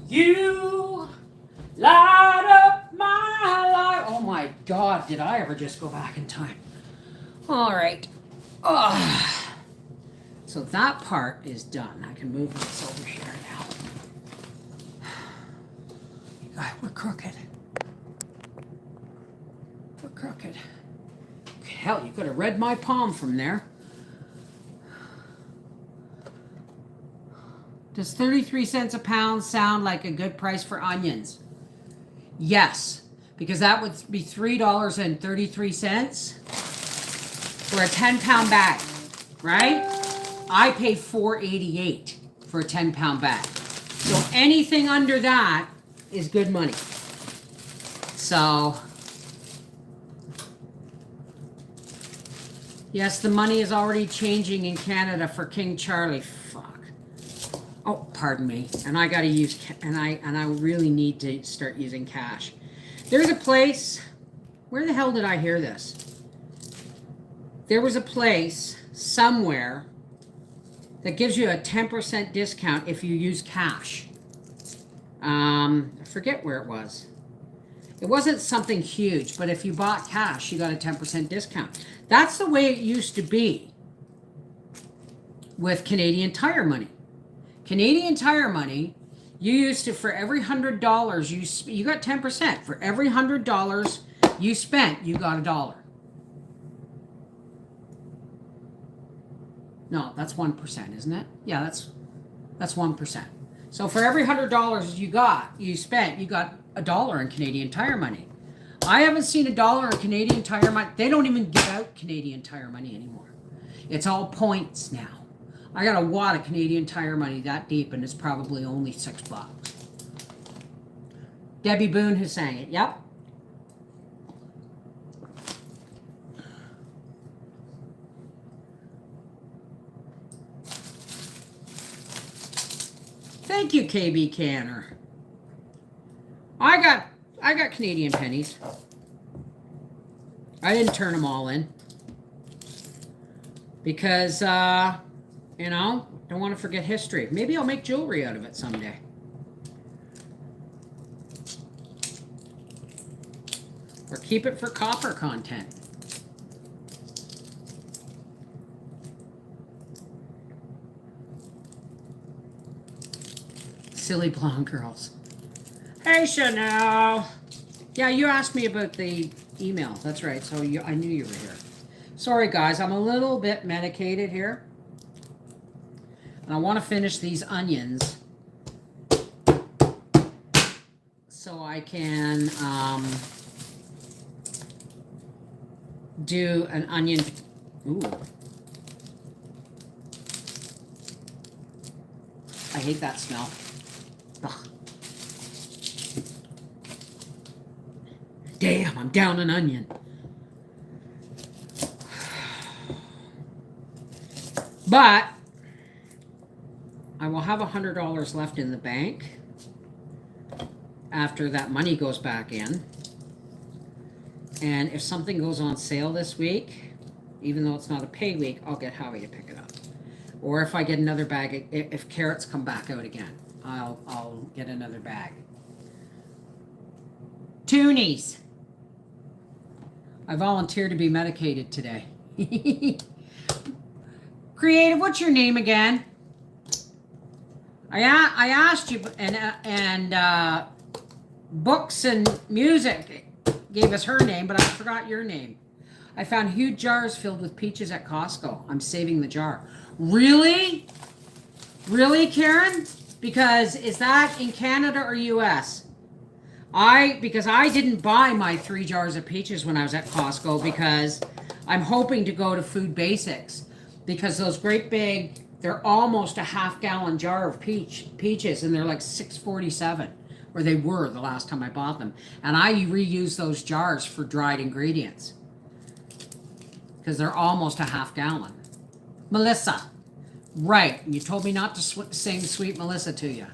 You light up my life. Oh my God, did I ever just go back in time? All right. Oh. So that part is done. I can move this over here now. We're crooked. We're crooked. Hell, you could have read my palm from there. Does 33 cents a pound sound like a good price for onions? Yes, because that would be $3.33 for a 10-pound bag, right? I pay $4.88 for a 10-pound bag. So anything under that is good money. So, yes, the money is already changing in Canada for King Charlie. Oh, pardon me. And I got to use, and I really need to start using cash. There's a place, where the hell did I hear this? There was a place somewhere that gives you a 10% discount if you use cash. I forget where it was. It wasn't something huge, but if you bought cash, you got a 10% discount. That's the way it used to be with Canadian Tire money. Canadian Tire money, you used to, for every $100 you got 10%. For every $100 you spent, you got $1. No, that's 1%, isn't it? Yeah, that's 1%. So for every $100 you spent, you got $1 in Canadian Tire money. I haven't seen $1 in Canadian Tire money. They don't even give out Canadian Tire money anymore. It's all points now. I got a wad of Canadian Tire money that deep, and it's probably only $6. Debbie Boone who sang it. Yep. Thank you, KB Canner. I got Canadian pennies. I didn't turn them all in because you know, don't want to forget history. Maybe I'll make jewelry out of it someday. Or keep it for copper content. Silly blonde girls. Hey, Chanel. Yeah, you asked me about the email. That's right. So I knew you were here. Sorry, guys. I'm a little bit medicated here. And I want to finish these onions so I can do an onion. Ooh. I hate that smell. Ugh. Damn, I'm down an onion. But I will have $100 left in the bank after that money goes back in. And if something goes on sale this week, even though it's not a pay week, I'll get Howie to pick it up. Or if I get another bag, if carrots come back out again, I'll get another bag. Toonies. I volunteered to be medicated today. Creative, what's your name again? I asked you, and Books and Music gave us her name, but I forgot your name. I found huge jars filled with peaches at Costco. I'm saving the jar. Really? Really, Karen? Because is that in Canada or US? Because I didn't buy my 3 jars of peaches when I was at Costco because I'm hoping to go to Food Basics because those great big, they're almost a half-gallon jar of peaches and they're like $6.47, or they were the last time I bought them. And I reuse those jars for dried ingredients because they're almost a half-gallon. Melissa, right? You told me not to sing Sweet Melissa to you.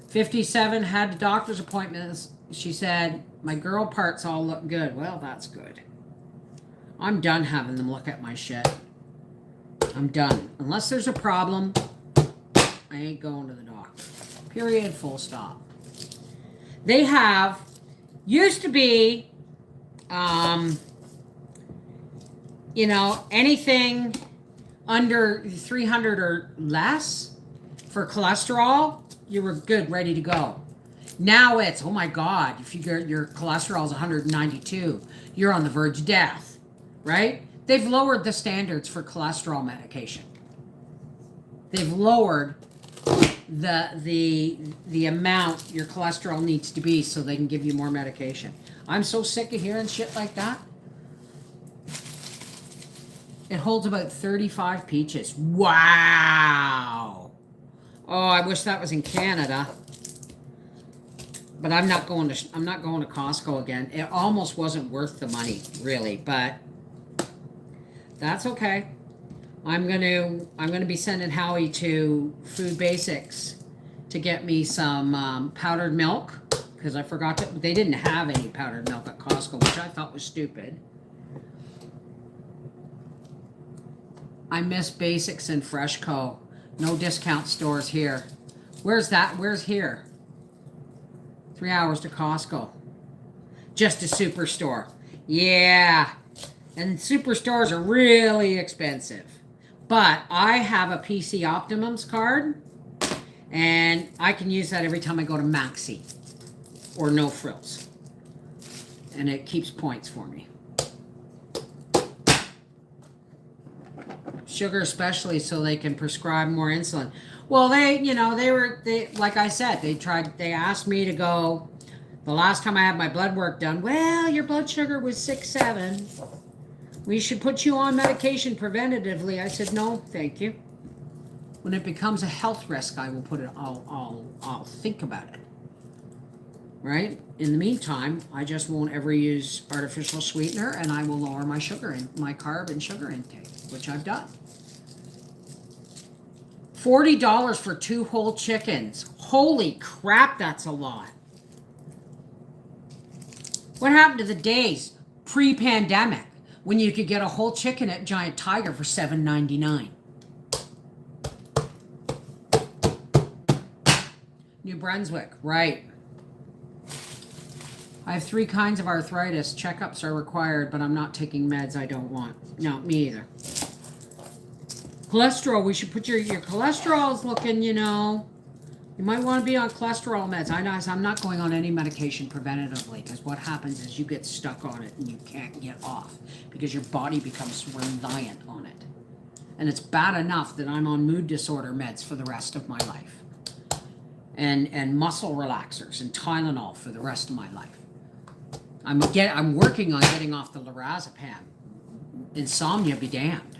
57 had doctor's appointments. She said, my girl parts all look good. Well, that's good. I'm done having them look at my shit. I'm done. Unless there's a problem, I ain't going to the doctor. Period, full stop. They have, used to be, anything under 300 or less for cholesterol, you were good, ready to go. Now it's, oh my God, if your cholesterol is 192, you're on the verge of death, right? They've lowered the standards for cholesterol medication. They've lowered the amount your cholesterol needs to be so they can give you more medication. I'm so sick of hearing shit like that. It holds about 35 peaches. Wow. Oh, I wish that was in Canada. But I'm not going to Costco again. It almost wasn't worth the money, really, but that's okay. I'm going to be sending Howie to Food Basics to get me some powdered milk because I forgot they didn't have any powdered milk at Costco, which I thought was stupid. I miss Basics and Freshco. No discount stores here. Where's that? Where's here? 3 hours to Costco. Just a superstore. Yeah. And superstores are really expensive. But I have a PC Optimums card. And I can use that every time I go to Maxi. Or No Frills. And it keeps points for me. Sugar especially so they can prescribe more insulin. Well, they like I said, they asked me to go the last time I had my blood work done. Well, your blood sugar was 6.7. We should put you on medication preventatively. I said, no, thank you. When it becomes a health risk, I will put it, I'll think about it. Right? In the meantime, I just won't ever use artificial sweetener and I will lower my my carb and sugar intake, which I've done. $40 for 2 whole chickens. Holy crap, that's a lot. What happened to the days pre-pandemic when you could get a whole chicken at Giant Tiger for $7.99? New Brunswick, right. I have 3 kinds of arthritis. Checkups are required, but I'm not taking meds I don't want. No, me either. Cholesterol, we should put your cholesterol is looking, You might want to be on cholesterol meds. I'm not going on any medication preventatively because what happens is you get stuck on it and you can't get off because your body becomes reliant on it. And it's bad enough that I'm on mood disorder meds for the rest of my life. And muscle relaxers and Tylenol for the rest of my life. I'm working on getting off the lorazepam. Insomnia be damned.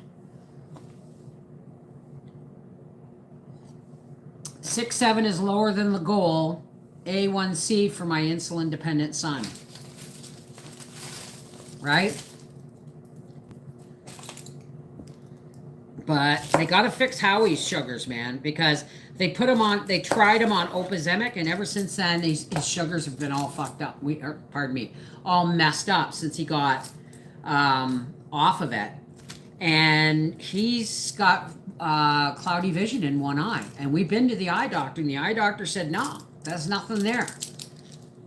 6-7 is lower than the goal. A1C for my insulin-dependent son. Right? But they got to fix Howie's sugars, man, because they tried him on Opozemic, and ever since then, his sugars have been all fucked up. All messed up since he got off of it. And he's got cloudy vision in one eye. And we've been to the eye doctor, and the eye doctor said, no, there's nothing there.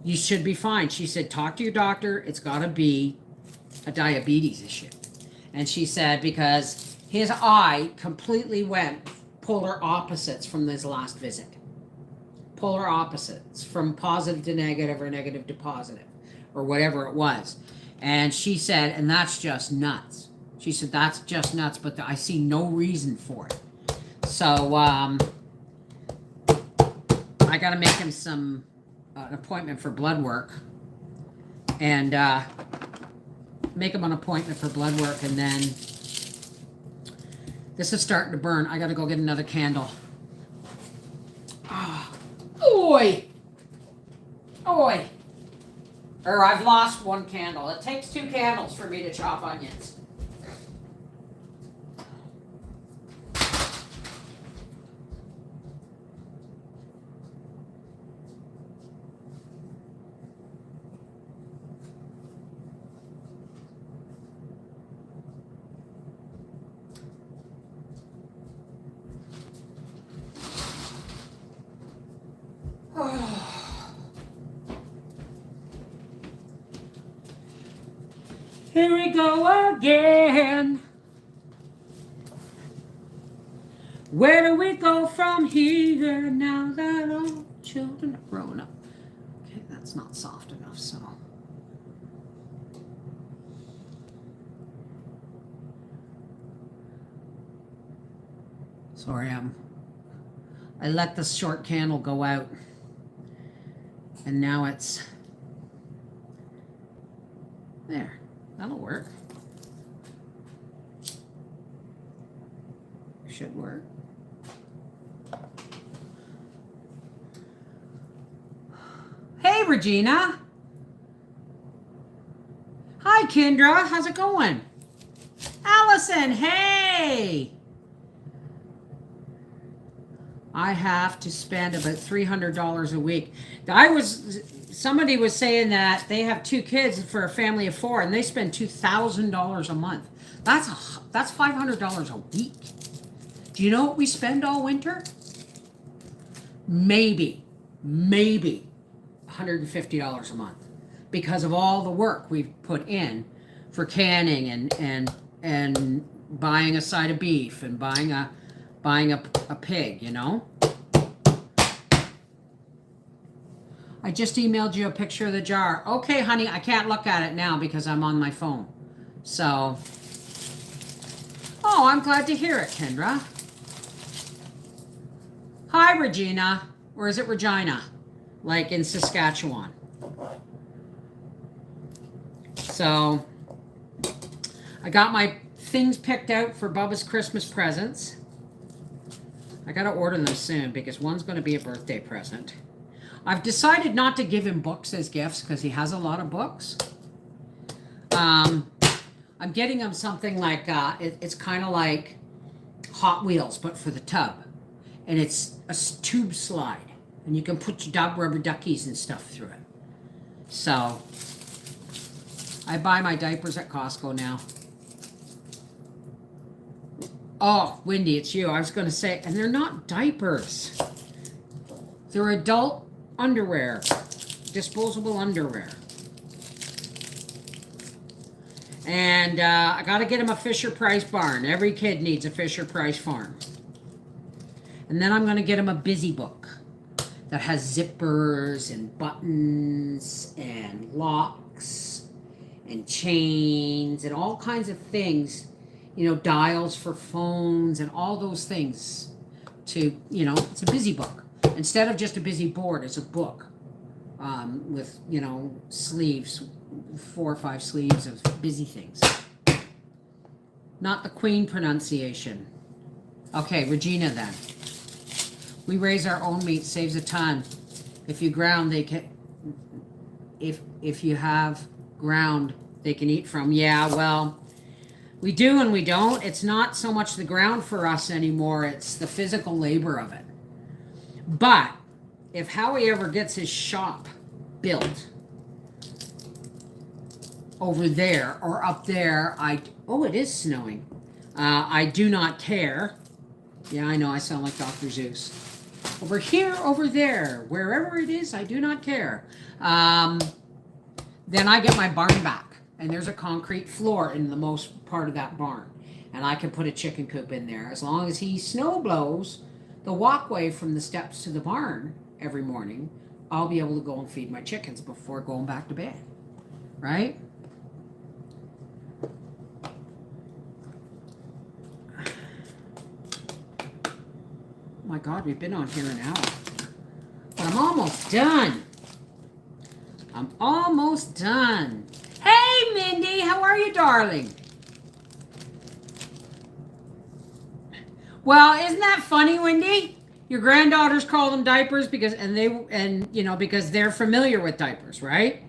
You should be fine. She said, talk to your doctor. It's got to be a diabetes issue. And she said, because his eye completely went polar opposites from this last visit. Polar opposites, from positive to negative or negative to positive or whatever it was. And she said, and that's just nuts. She said, that's just nuts, but I see no reason for it. So I got to make him an appointment for blood work. And make him an appointment for blood work, and then this is starting to burn. I got to go get another candle. Oi! Oi! Or I've lost one candle. It takes 2 candles for me to chop onions. Here we go again. Where do we go from here now that all children are grown up? Okay, that's not soft enough, so. Sorry, I let the short candle go out. And now it's there. That'll work. Should work. Hey, Regina. Hi, Kendra. How's it going? Allison, hey. I have to spend about $300 a week. Somebody was saying that they have 2 kids for a family of 4, and they spend $2,000 a month. That's $500 a week. Do you know what we spend all winter? Maybe $150 a month, because of all the work we've put in for canning and buying a side of beef and buying a pig, you know. I just emailed you a picture of the jar. Okay, honey, I can't look at it now because I'm on my phone. So, oh, I'm glad to hear it, Kendra. Hi, Regina. Or is it Regina? Like in Saskatchewan. So, I got my things picked out for Bubba's Christmas presents. I got to order them soon because one's going to be a birthday present. I've decided not to give him books as gifts because he has a lot of books. I'm getting him something like, it's kind of like Hot Wheels, but for the tub. And it's a tube slide. And you can put your dog rubber duckies and stuff through it. So, I buy my diapers at Costco now. Oh, Wendy, it's you. I was going to say, and they're not diapers. They're adult underwear, disposable underwear. And I got to get him a Fisher-Price barn. Every kid needs a Fisher-Price farm. And then I'm going to get him a busy book. that has zippers and buttons and locks and chains and all kinds of things, you know, dials for phones and all those things to, you know, it's a busy book. Instead of just a busy board, it's a book with, you know, sleeves, 4 or 5 sleeves of busy things. Not the Queen pronunciation. Okay, Regina then. We raise our own meat, saves a ton. If you ground, they can. If you have ground, they can eat from. Yeah, well, we do and we don't. It's not so much the ground for us anymore. It's the physical labor of it. But if Howie ever gets his shop built over there or up there, oh, it is snowing. I do not care. Yeah, I know, I sound like Dr. Zeus. Over here, over there, wherever it is, I do not care. Then I get my barn back, and there's a concrete floor in the most part of that barn, and I can put a chicken coop in there. As long as he snow blows the walkway from the steps to the barn every morning, I'll be able to go and feed my chickens before going back to bed, right? Oh my God, we've been on here an hour. But I'm almost done. I'm almost done. Hey, Mindy, how are you, darling? Well, isn't that funny, Wendy? Your granddaughters call them diapers because because they're familiar with diapers, right?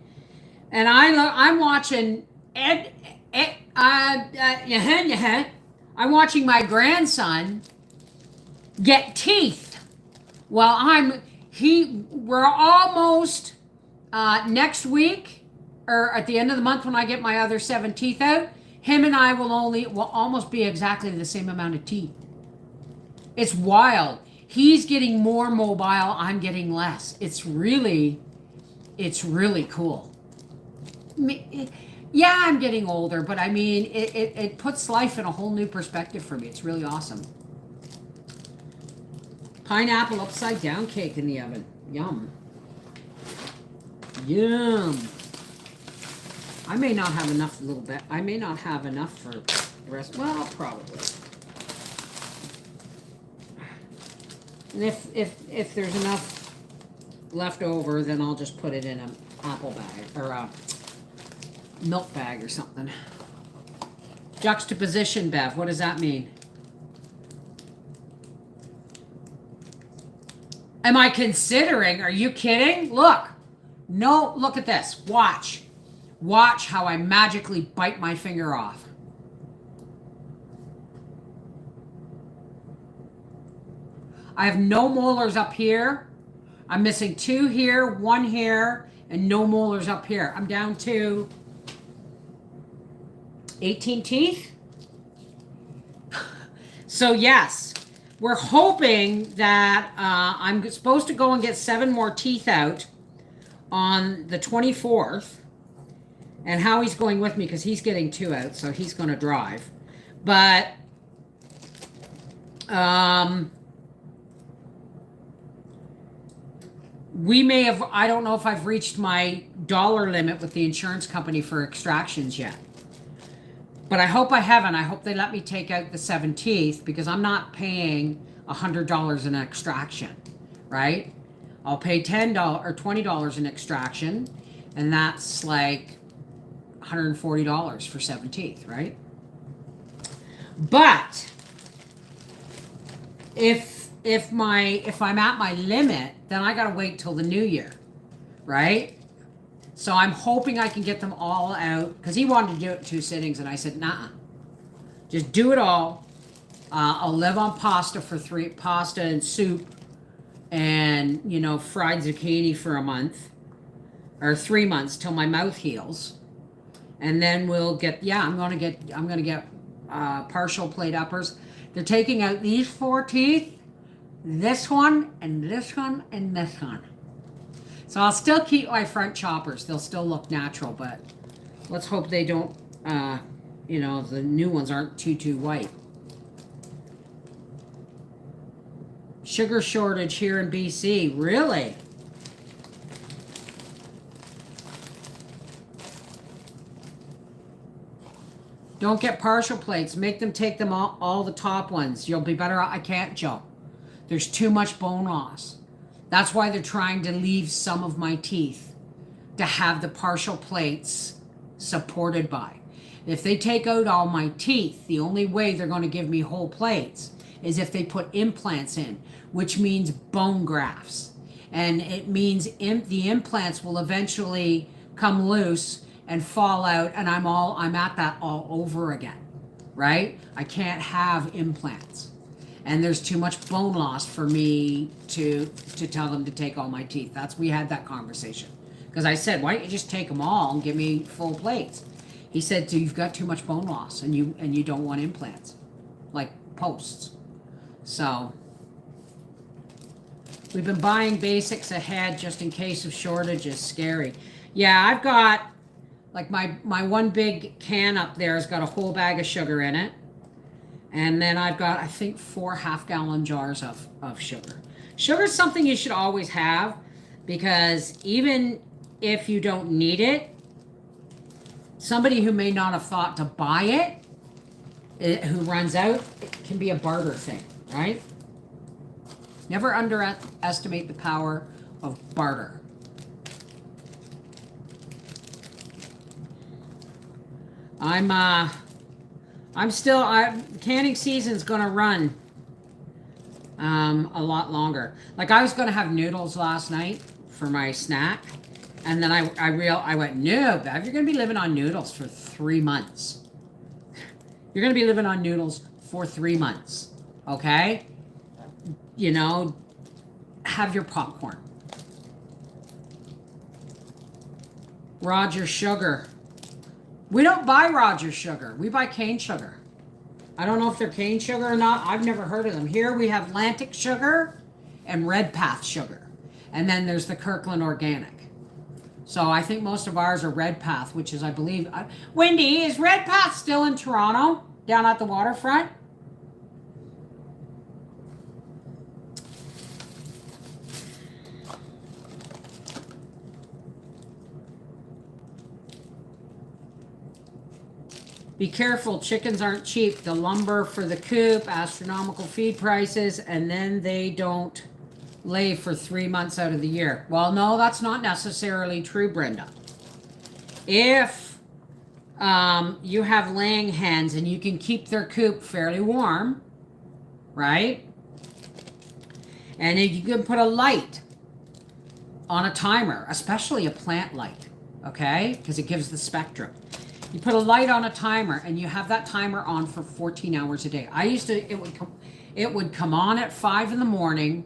And I'm watching I'm watching my grandson get teeth. Well, we're almost next week, or at the end of the month when I get my other 7 teeth out, him and I will almost be exactly the same amount of teeth. It's wild. He's getting more mobile, I'm getting less. It's really cool. Yeah, I'm getting older, but I mean, it puts life in a whole new perspective for me. It's really awesome. Pineapple upside down cake in the oven. Yum. Yum. I may not have enough I may not have enough for the rest. Well, probably. And if there's enough left over, then I'll just put it in an apple bag or a milk bag or something. Juxtaposition, Bev. What does that mean? Am I considering? Are you kidding? Look. No, look at this. Watch. Watch how I magically bite my finger off. I have no molars up here. I'm missing 2 here, 1 here, and no molars up here. I'm down to 18 teeth. So yes, we're hoping that I'm supposed to go and get 7 more teeth out on the 24th. And Howie's going with me because he's getting 2 out, so he's going to drive. But we may have, I don't know if I've reached my dollar limit with the insurance company for extractions yet. But I hope I haven't. I hope they let me take out the 7 teeth because I'm not paying $100 an extraction, right? I'll pay $10 or $20 an extraction, and that's like $140 for 7 teeth, right? But if I'm at my limit, then I gotta wait till the new year, right? So I'm hoping I can get them all out because he wanted to do it in 2 sittings, and I said, nah, just do it all. I'll live on pasta for 3, pasta and soup, and fried zucchini for a month or 3 months till my mouth heals, and then we'll get. Yeah, I'm gonna get partial plate uppers. They're taking out these 4 teeth, this one, and this one, and this one. So I'll still keep my front choppers. They'll still look natural, but let's hope they don't, the new ones aren't too white. Sugar shortage here in BC. Really? Don't get partial plates. Make them take them all the top ones. You'll be better off. I can't, Joe. There's too much bone loss. That's why they're trying to leave some of my teeth to have the partial plates supported by. If they take out all my teeth, the only way they're going to give me whole plates is if they put implants in, which means bone grafts. And it means the implants will eventually come loose and fall out, and I'm at that all over again, right? I can't have implants. And there's too much bone loss for me to tell them to take all my teeth. We had that conversation. Because I said, why don't you just take them all and give me full plates? He said, you've got too much bone loss and you don't want implants, like posts. So we've been buying basics ahead just in case of shortages. Scary. Yeah, I've got, like my one big can up there has got a whole bag of sugar in it. And then I've got, I think, 4 half-gallon jars of sugar. Sugar is something you should always have, because even if you don't need it, somebody who may not have thought to buy it, who runs out, it can be a barter thing, right? Never underestimate the power of barter. Canning season's gonna run a lot longer. Like, I was gonna have noodles last night for my snack, and then I went, no, Bev, you're gonna be living on noodles for 3 months. You're gonna be living on noodles for 3 months, okay? You know, have your popcorn. Roger Sugar. We don't buy Roger Sugar. We buy cane sugar. I don't know if they're cane sugar or not. I've never heard of them. Here we have Atlantic Sugar and Redpath Sugar. And then there's the Kirkland Organic. So I think most of ours are Redpath, which is, I believe... Wendy, is Redpath still in Toronto? Down at the waterfront? Be careful, chickens aren't cheap. The lumber for the coop, astronomical feed prices, and then they don't lay for 3 months out of the year. Well, no, that's not necessarily true, Brenda. If you have laying hens and you can keep their coop fairly warm, right? And if you can put a light on a timer, especially a plant light, okay? Because it gives the spectrum. You put a light on a timer and you have that timer on for 14 hours a day. It would come on at 5 in the morning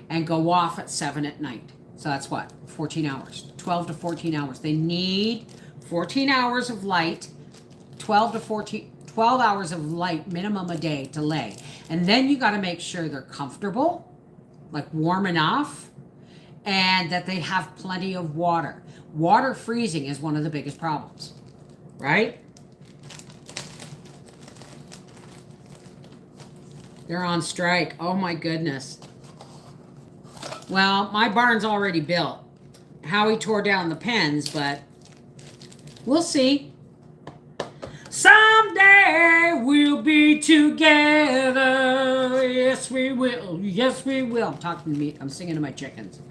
and go off at 7 at night. So that's what? 14 hours. 12 to 14 hours. They need 14 hours of light, 12 hours of light minimum a day to lay. And then you got to make sure they're comfortable, like warm enough, and that they have plenty of water. Water freezing is one of the biggest problems. Right? They're on strike. Oh my goodness. Well, my barn's already built. Howie tore down the pens, but we'll see. Someday we'll be together. Yes, we will. Yes, we will. I'm talking to me. I'm singing to my chickens.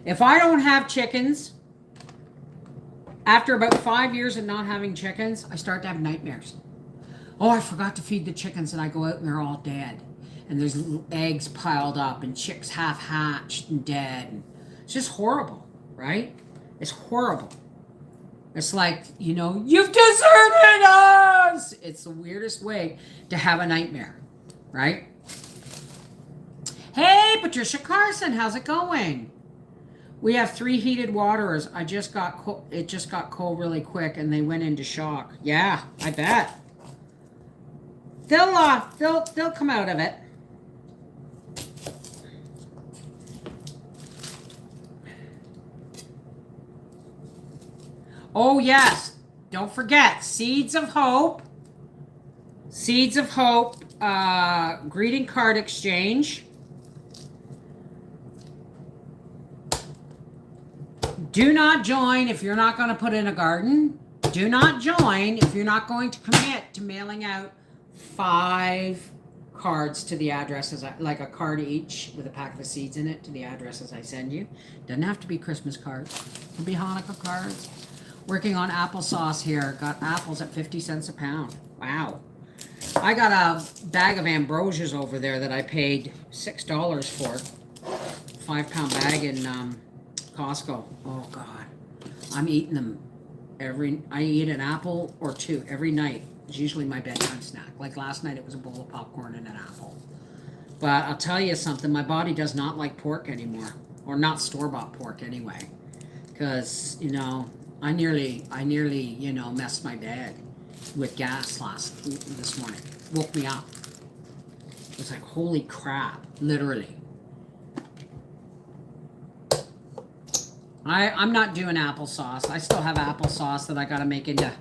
If I don't have chickens, after about 5 years of not having chickens, I start to have nightmares. Oh, I forgot to feed the chickens, and I go out and they're all dead. And there's little eggs piled up and chicks half hatched and dead. And it's just horrible, right? It's horrible. It's like, you know, you've deserted us! It's the weirdest way to have a nightmare, right? Hey, Patricia Carson, how's it going? We have 3 heated waterers. It just got cold really quick, and they went into shock. Yeah, I bet. They'll come out of it. Oh yes, don't forget Seeds of Hope. Seeds of Hope greeting card exchange. Do not join if you're not going to put in a garden. Do not join if you're not going to commit to mailing out 5 cards to the addresses, like a card each with a packet of seeds in it to the addresses I send you. Doesn't have to be Christmas cards. It can be Hanukkah cards. Working on applesauce here. Got apples at 50 cents a pound. Wow. I got a bag of ambrosias over there that I paid $6 for. 5-pound bag in Costco. Oh God. I'm eating them I eat an apple or 2 every night. It's usually my bedtime snack. Like last night, it was a bowl of popcorn and an apple. But I'll tell you something, my body does not like pork anymore. Or not store-bought pork anyway. Because, I nearly, messed my bed with gas this morning. Woke me up. It was like, holy crap, literally. I'm not doing applesauce. I still have applesauce that I got to make into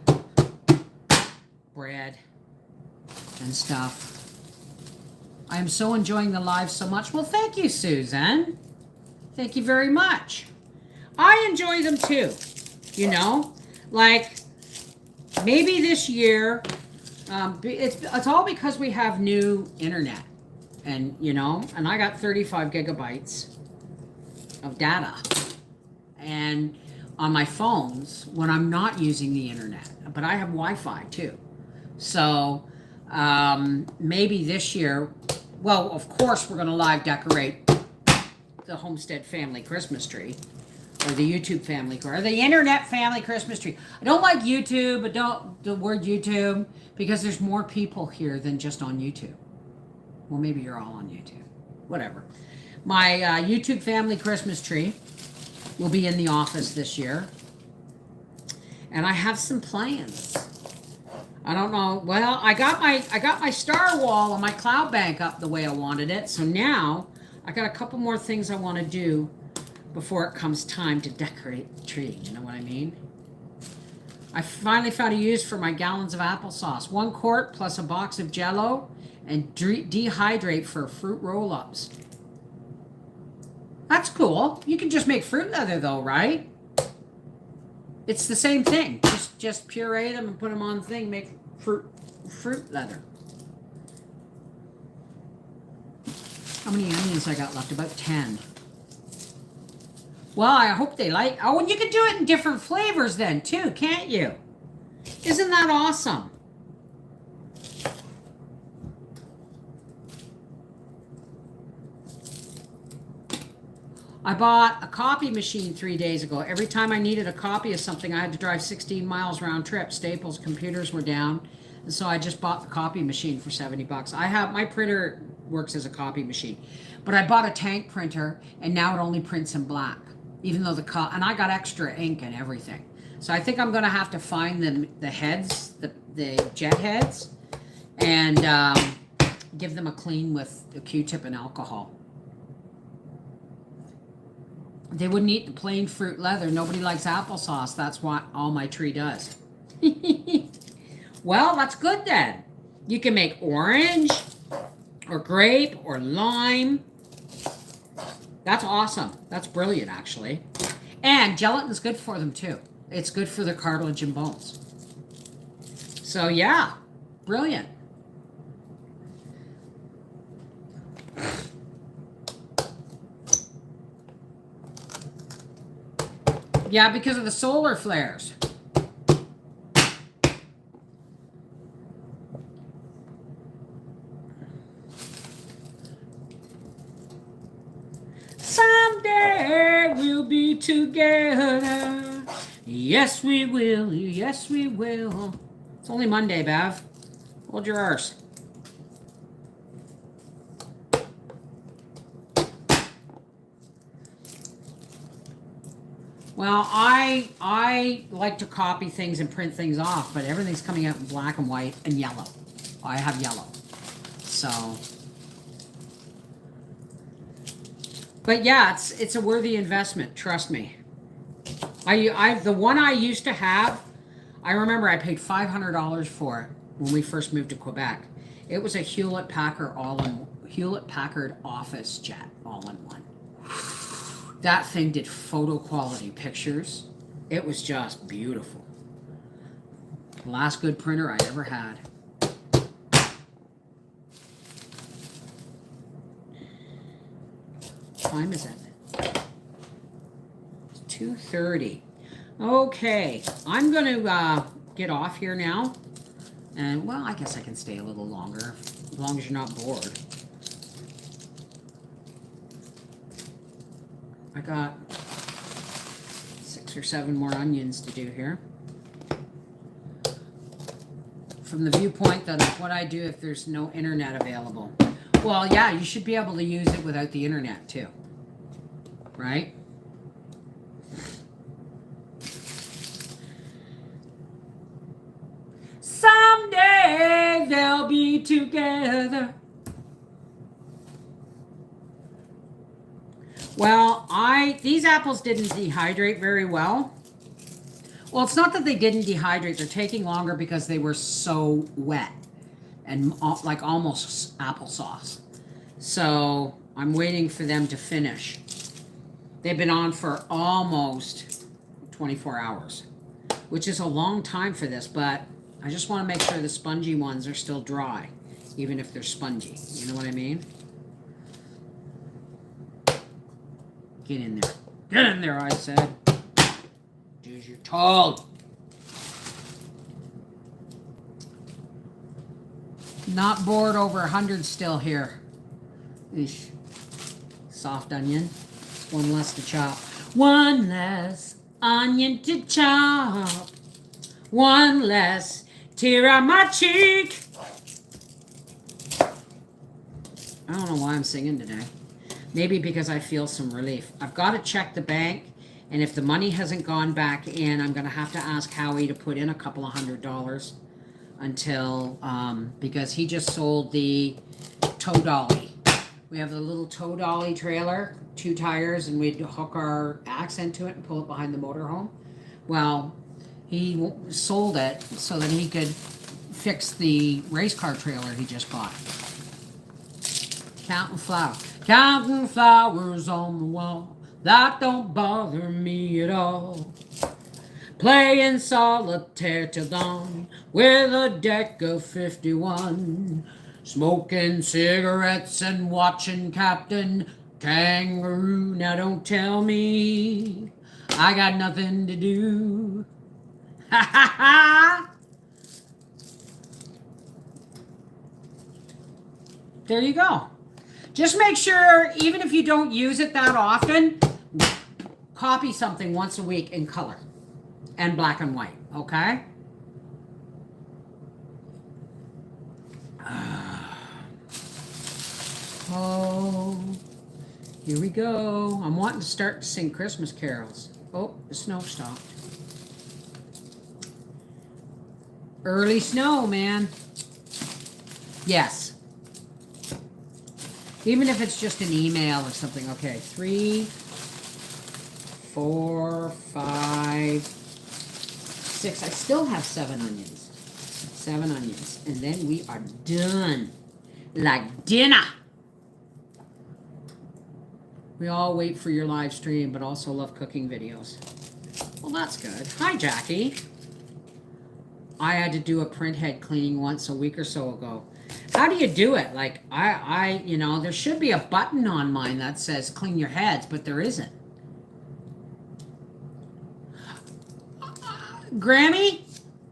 bread and stuff. I am so enjoying the live so much. Well, thank you, Susan. Thank you very much. I enjoy them too. Like maybe this year, it's all because we have new internet, and and I got 35 gigabytes of data. And on my phones when I'm not using the internet, but I have Wi-Fi too. So maybe this year, well, of course we're going to live decorate the Homestead family Christmas tree, or the YouTube family, or the internet family Christmas tree. I don't like YouTube, the word YouTube, because there's more people here than just on YouTube. Well, maybe you're all on YouTube. Whatever. My YouTube family Christmas tree will be in the office this year. And I have some plans. I don't know. Well, I got my star wall on my cloud bank up the way I wanted it. So now I got a couple more things I want to do before it comes time to decorate the tree. You know what I mean? I finally found a use for my gallons of applesauce. 1 quart plus a box of Jell-O and dehydrate for fruit roll-ups. That's cool. You can just make fruit leather though, right? It's the same thing. Just puree them and put them on the thing, make fruit leather. How many onions I got left? About 10. Well, I hope they like. Oh, and you can do it in different flavors then too, can't you? Isn't that awesome? I bought a copy machine 3 days ago. Every time I needed a copy of something, I had to drive 16 miles round trip. Staples computers were down, and so I just bought the copy machine for $70. My printer works as a copy machine, but I bought a tank printer, and now it only prints in black, even though and I got extra ink and everything. So I think I'm going to have to find the heads, the jet heads, and give them a clean with a Q-tip and alcohol. They wouldn't eat the plain fruit leather. Nobody likes applesauce. That's what all my tree does. Well, that's good then. You can make orange or grape or lime. That's awesome. That's brilliant, actually. And gelatin's good for them, too. It's good for their cartilage and bones. So, yeah, brilliant. Yeah, because of the solar flares. Someday we'll be together. Yes, we will. Yes, we will. It's only Monday, Bev. Hold your arse. Well, I like to copy things and print things off, but everything's coming out in black and white and yellow. I have yellow. So, but yeah, it's a worthy investment, trust me. The one I used to have, I remember I paid $500 for it when we first moved to Quebec. It was a Hewlett Packard office jet all in one. That thing did photo quality pictures. It was just beautiful. Last good printer I ever had. What time is it? It's 2:30. Okay, I'm going to get off here now. And, well, I guess I can stay a little longer, as long as you're not bored. I got 6 or 7 more onions to do here. From the viewpoint that what I do if there's no internet available. Well, yeah, you should be able to use it without the internet too. Right? Someday they'll be together. Well, these apples didn't dehydrate very well. Well, it's not that they didn't dehydrate. They're taking longer because they were so wet and like almost applesauce. So I'm waiting for them to finish. They've been on for almost 24 hours, which is a long time for this, but I just want to make sure the spongy ones are still dry, even if they're spongy. You know what I mean? Get in there. Get in there, I said. Do as you're told. Not bored over 100 still here. Eesh. Soft onion. One less to chop. One less onion to chop. One less tear on my cheek. I don't know why I'm singing today. Maybe because I feel some relief. I've got to check the bank, and if the money hasn't gone back in, I'm going to have to ask Howie to put in a couple of $100 until, because he just sold the tow dolly. We have the little tow dolly trailer, 2 tires, and we'd hook our accent to it and pull it behind the motorhome. Well, he sold it so that he could fix the race car trailer he just bought. Counting flowers. Counting flowers on the wall. That don't bother me at all. Playing solitaire till dawn with a deck of 51. Smoking cigarettes and watching Captain Kangaroo. Now don't tell me I got nothing to do. Ha ha ha! There you go. Just make sure, even if you don't use it that often, copy something once a week in color and black and white, okay? Oh, here we go. I'm wanting to start to sing Christmas carols. Oh, the snow stopped. Early snow, man. Yes. Even if it's just an email or something. Okay, 3, 4, 5, 6. I still have 7 onions. 7 onions. And then we are done. Like dinner. We all wait for your live stream, but also love cooking videos. Well, that's good. Hi, Jackie. I had to do a print head cleaning once a week or so ago. How do you do it? Like, you know, there should be a button on mine that says clean your heads, but there isn't. Grammy,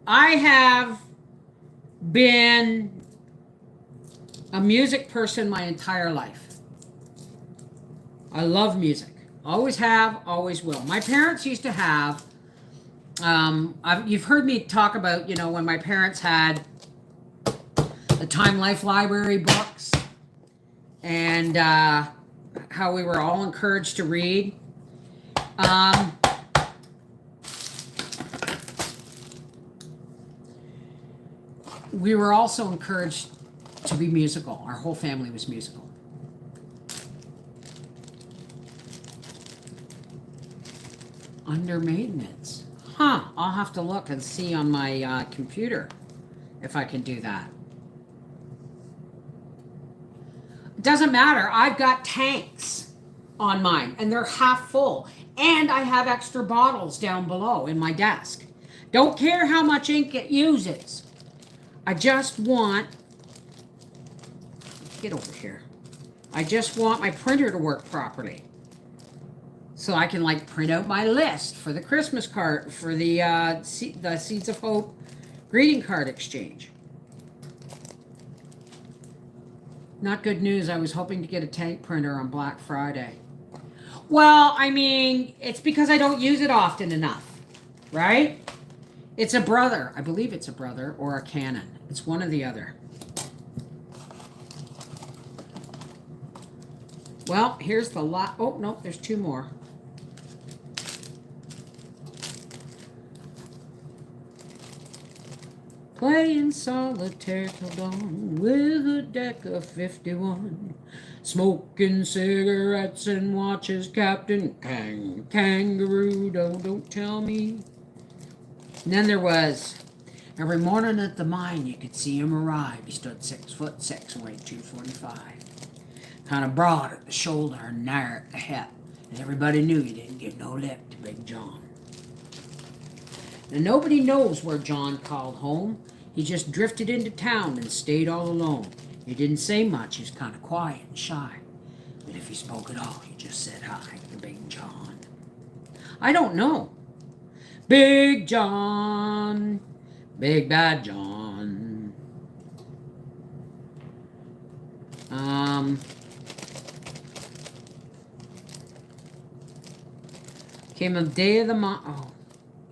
I have been a music person my entire life. I love music. Always have, always will. My parents used to have, you've heard me talk about, you know, when my parents had the Time Life Library books and how we were all encouraged to read. We were also encouraged to be musical. Our whole family was musical. Under maintenance. Huh, I'll have to look and see on my computer if I can do that. It doesn't matter. I've got tanks on mine, and they're half full. And I have extra bottles down below in my desk. Don't care how much ink it uses. I just want, get over here. I just want my printer to work properly. So I can like print out my list for the Christmas card, for the Seeds of Hope greeting card exchange. Not good news. I was hoping to get a tank printer on Black Friday. Well, I mean, it's because I don't use it often enough, right? It's a Brother. I believe it's a Brother or a Canon. It's one or the other. Well, here's the lot. Oh, no, there's two more. Playing solitaire till dawn with a deck of 51. Smoking cigarettes and watches Captain Kangaroo. Don't tell me. And then there was, every morning at the mine you could see him arrive. He stood 6'6" and weighed 245. Kind of broad at the shoulder and narrow at the hip. And everybody knew you didn't give no lip to Big John. And nobody knows where John called home. He just drifted into town and stayed all alone. He didn't say much. He was kind of quiet and shy. But if he spoke at all, he just said hi to Big John. I don't know. Big John, Big Bad John. Came a day of the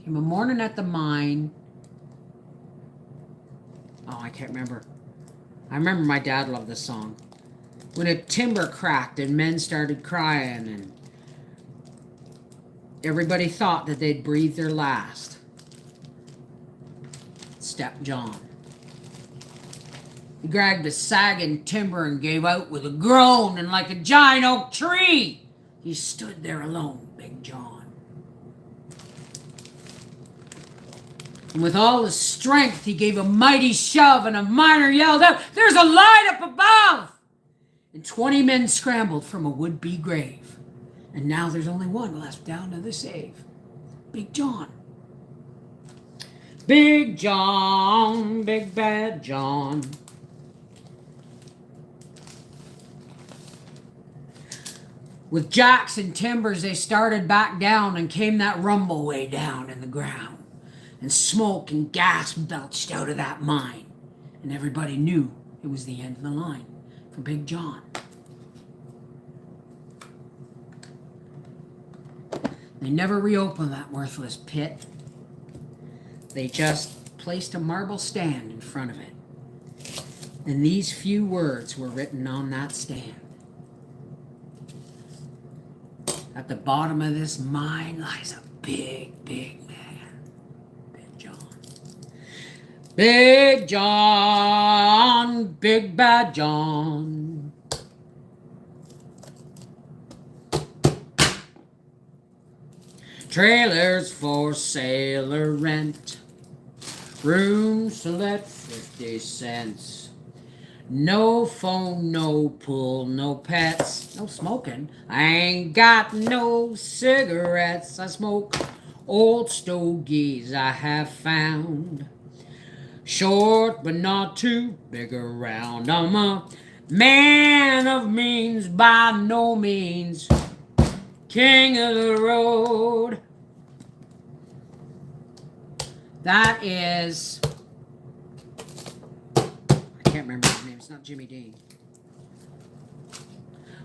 came a morning at the mine. Oh, I can't remember. I remember my dad loved this song. When a timber cracked and men started crying and everybody thought that they'd breathe their last. Stepped John. He grabbed a sagging timber and gave out with a groan, and like a giant oak tree, he stood there alone, Big John. And with all his strength, he gave a mighty shove, and a miner yelled out, "There's a light up above!" And 20 men scrambled from a would-be grave. And now there's only one left down to the save. Big John. Big John, Big Bad John. With jacks and timbers, they started back down, and came that rumble way down in the ground. And smoke and gas belched out of that mine. And everybody knew it was the end of the line for Big John. They never reopened that worthless pit. They just placed a marble stand in front of it. And these few words were written on that stand. At the bottom of this mine lies a big, big man. Big John. Big John, Big Bad John. Trailers for sale or rent. Rooms to let 50 cents. No phone, no pool, no pets, no smoking. I ain't got no cigarettes. I smoke old stogies I have found. Short but not too big around. I'm a man of means by no means. King of the road. That is, I can't remember his name. It's not Jimmy Dean.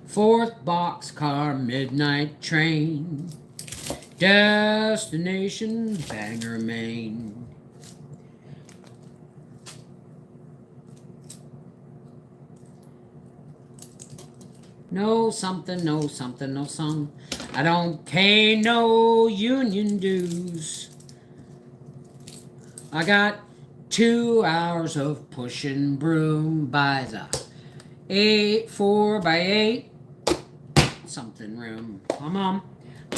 Fourth boxcar midnight train. Destination Bangor, Maine. No something, no something, no song. I don't pay no union dues. I got 2 hours of pushing broom by the 4x8 something room. I'm a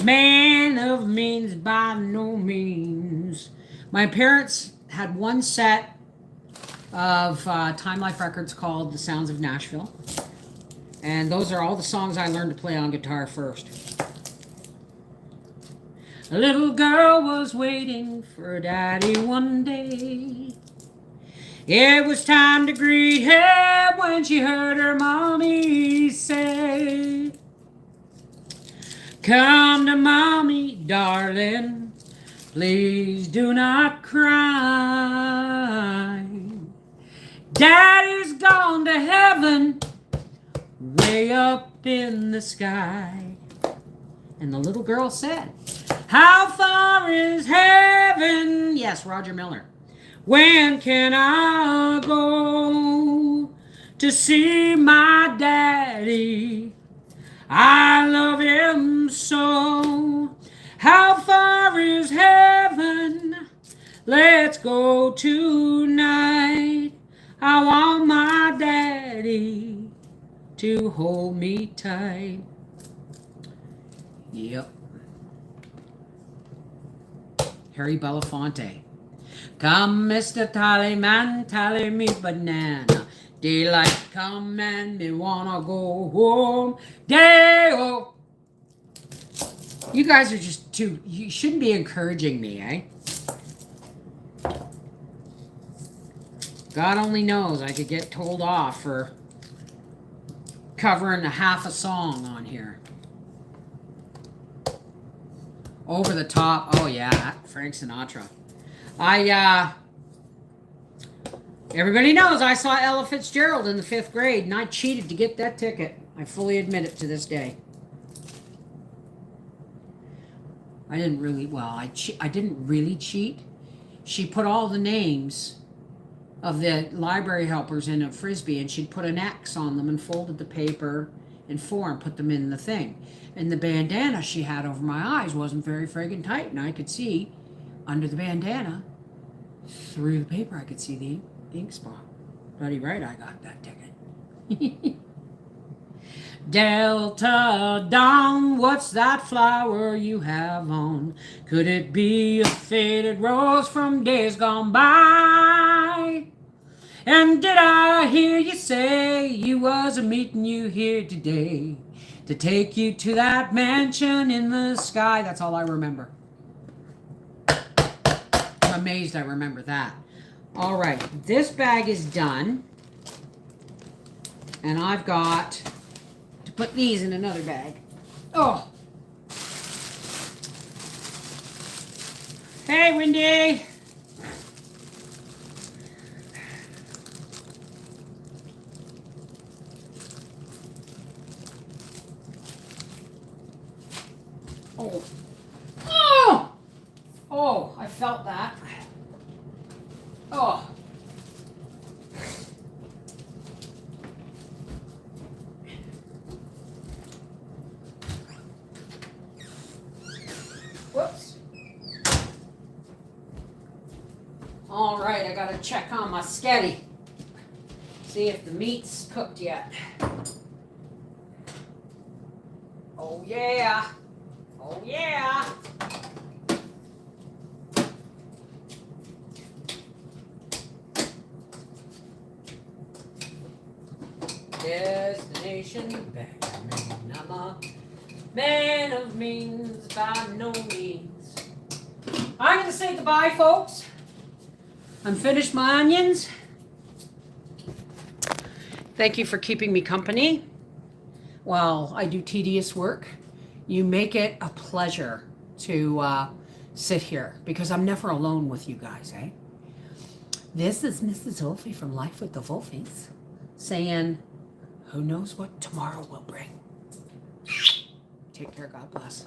man of means by no means. My parents had one set of Time Life records called The Sounds of Nashville. And those are all the songs I learned to play on guitar first. A little girl was waiting for her daddy one day. It was time to greet him when she heard her mommy say, "Come to mommy, darling, please do not cry. Daddy's gone to heaven, way up in the sky." And the little girl said, "How far is heaven?" Yes, Roger Miller. "When can I go to see my daddy? I love him so. How far is heaven? Let's go tonight. I want my daddy to hold me tight." Yep. Harry Belafonte. "Come, Mr. Tallyman, tally me banana. Daylight come and me wanna go home. Day-o." You guys are just too... You shouldn't be encouraging me, eh? God only knows I could get told off for covering half a song on here. Over the top. Oh, yeah. Frank Sinatra. Everybody knows I saw Ella Fitzgerald in the 5th grade, and I cheated to get that ticket. I fully admit it to this day. I didn't really, well, I didn't really cheat. She put all the names of the library helpers in a Frisbee, and she'd put an X on them and folded the paper in 4 and put them in the thing. And the bandana she had over my eyes wasn't very friggin' tight, and I could see under the bandana, through the paper, I could see the ink spot. Bloody right, I got that ticket. Delta Dawn, what's that flower you have on? Could it be a faded rose from days gone by? And did I hear you say you was a meeting you here today to take you to that mansion in the sky? That's all I remember. I'm amazed I remember that. All right, this bag is done. And I've got to put these in another bag. Oh. Hey, Wendy. Oh. Oh! Oh, I felt that. Oh. Whoops. All right, I gotta check on my sketty. See if the meat's cooked yet. Oh yeah. Oh yeah. Destination Bannerman. I'm a man of means by no means. I'm going to say goodbye, folks. I'm finished my onions. Thank you for keeping me company while I do tedious work. You make it a pleasure to sit here because I'm never alone with you guys, eh? This is Mrs. Wolfie from Life with the Wolfies saying, who knows what tomorrow will bring. Take care. God bless.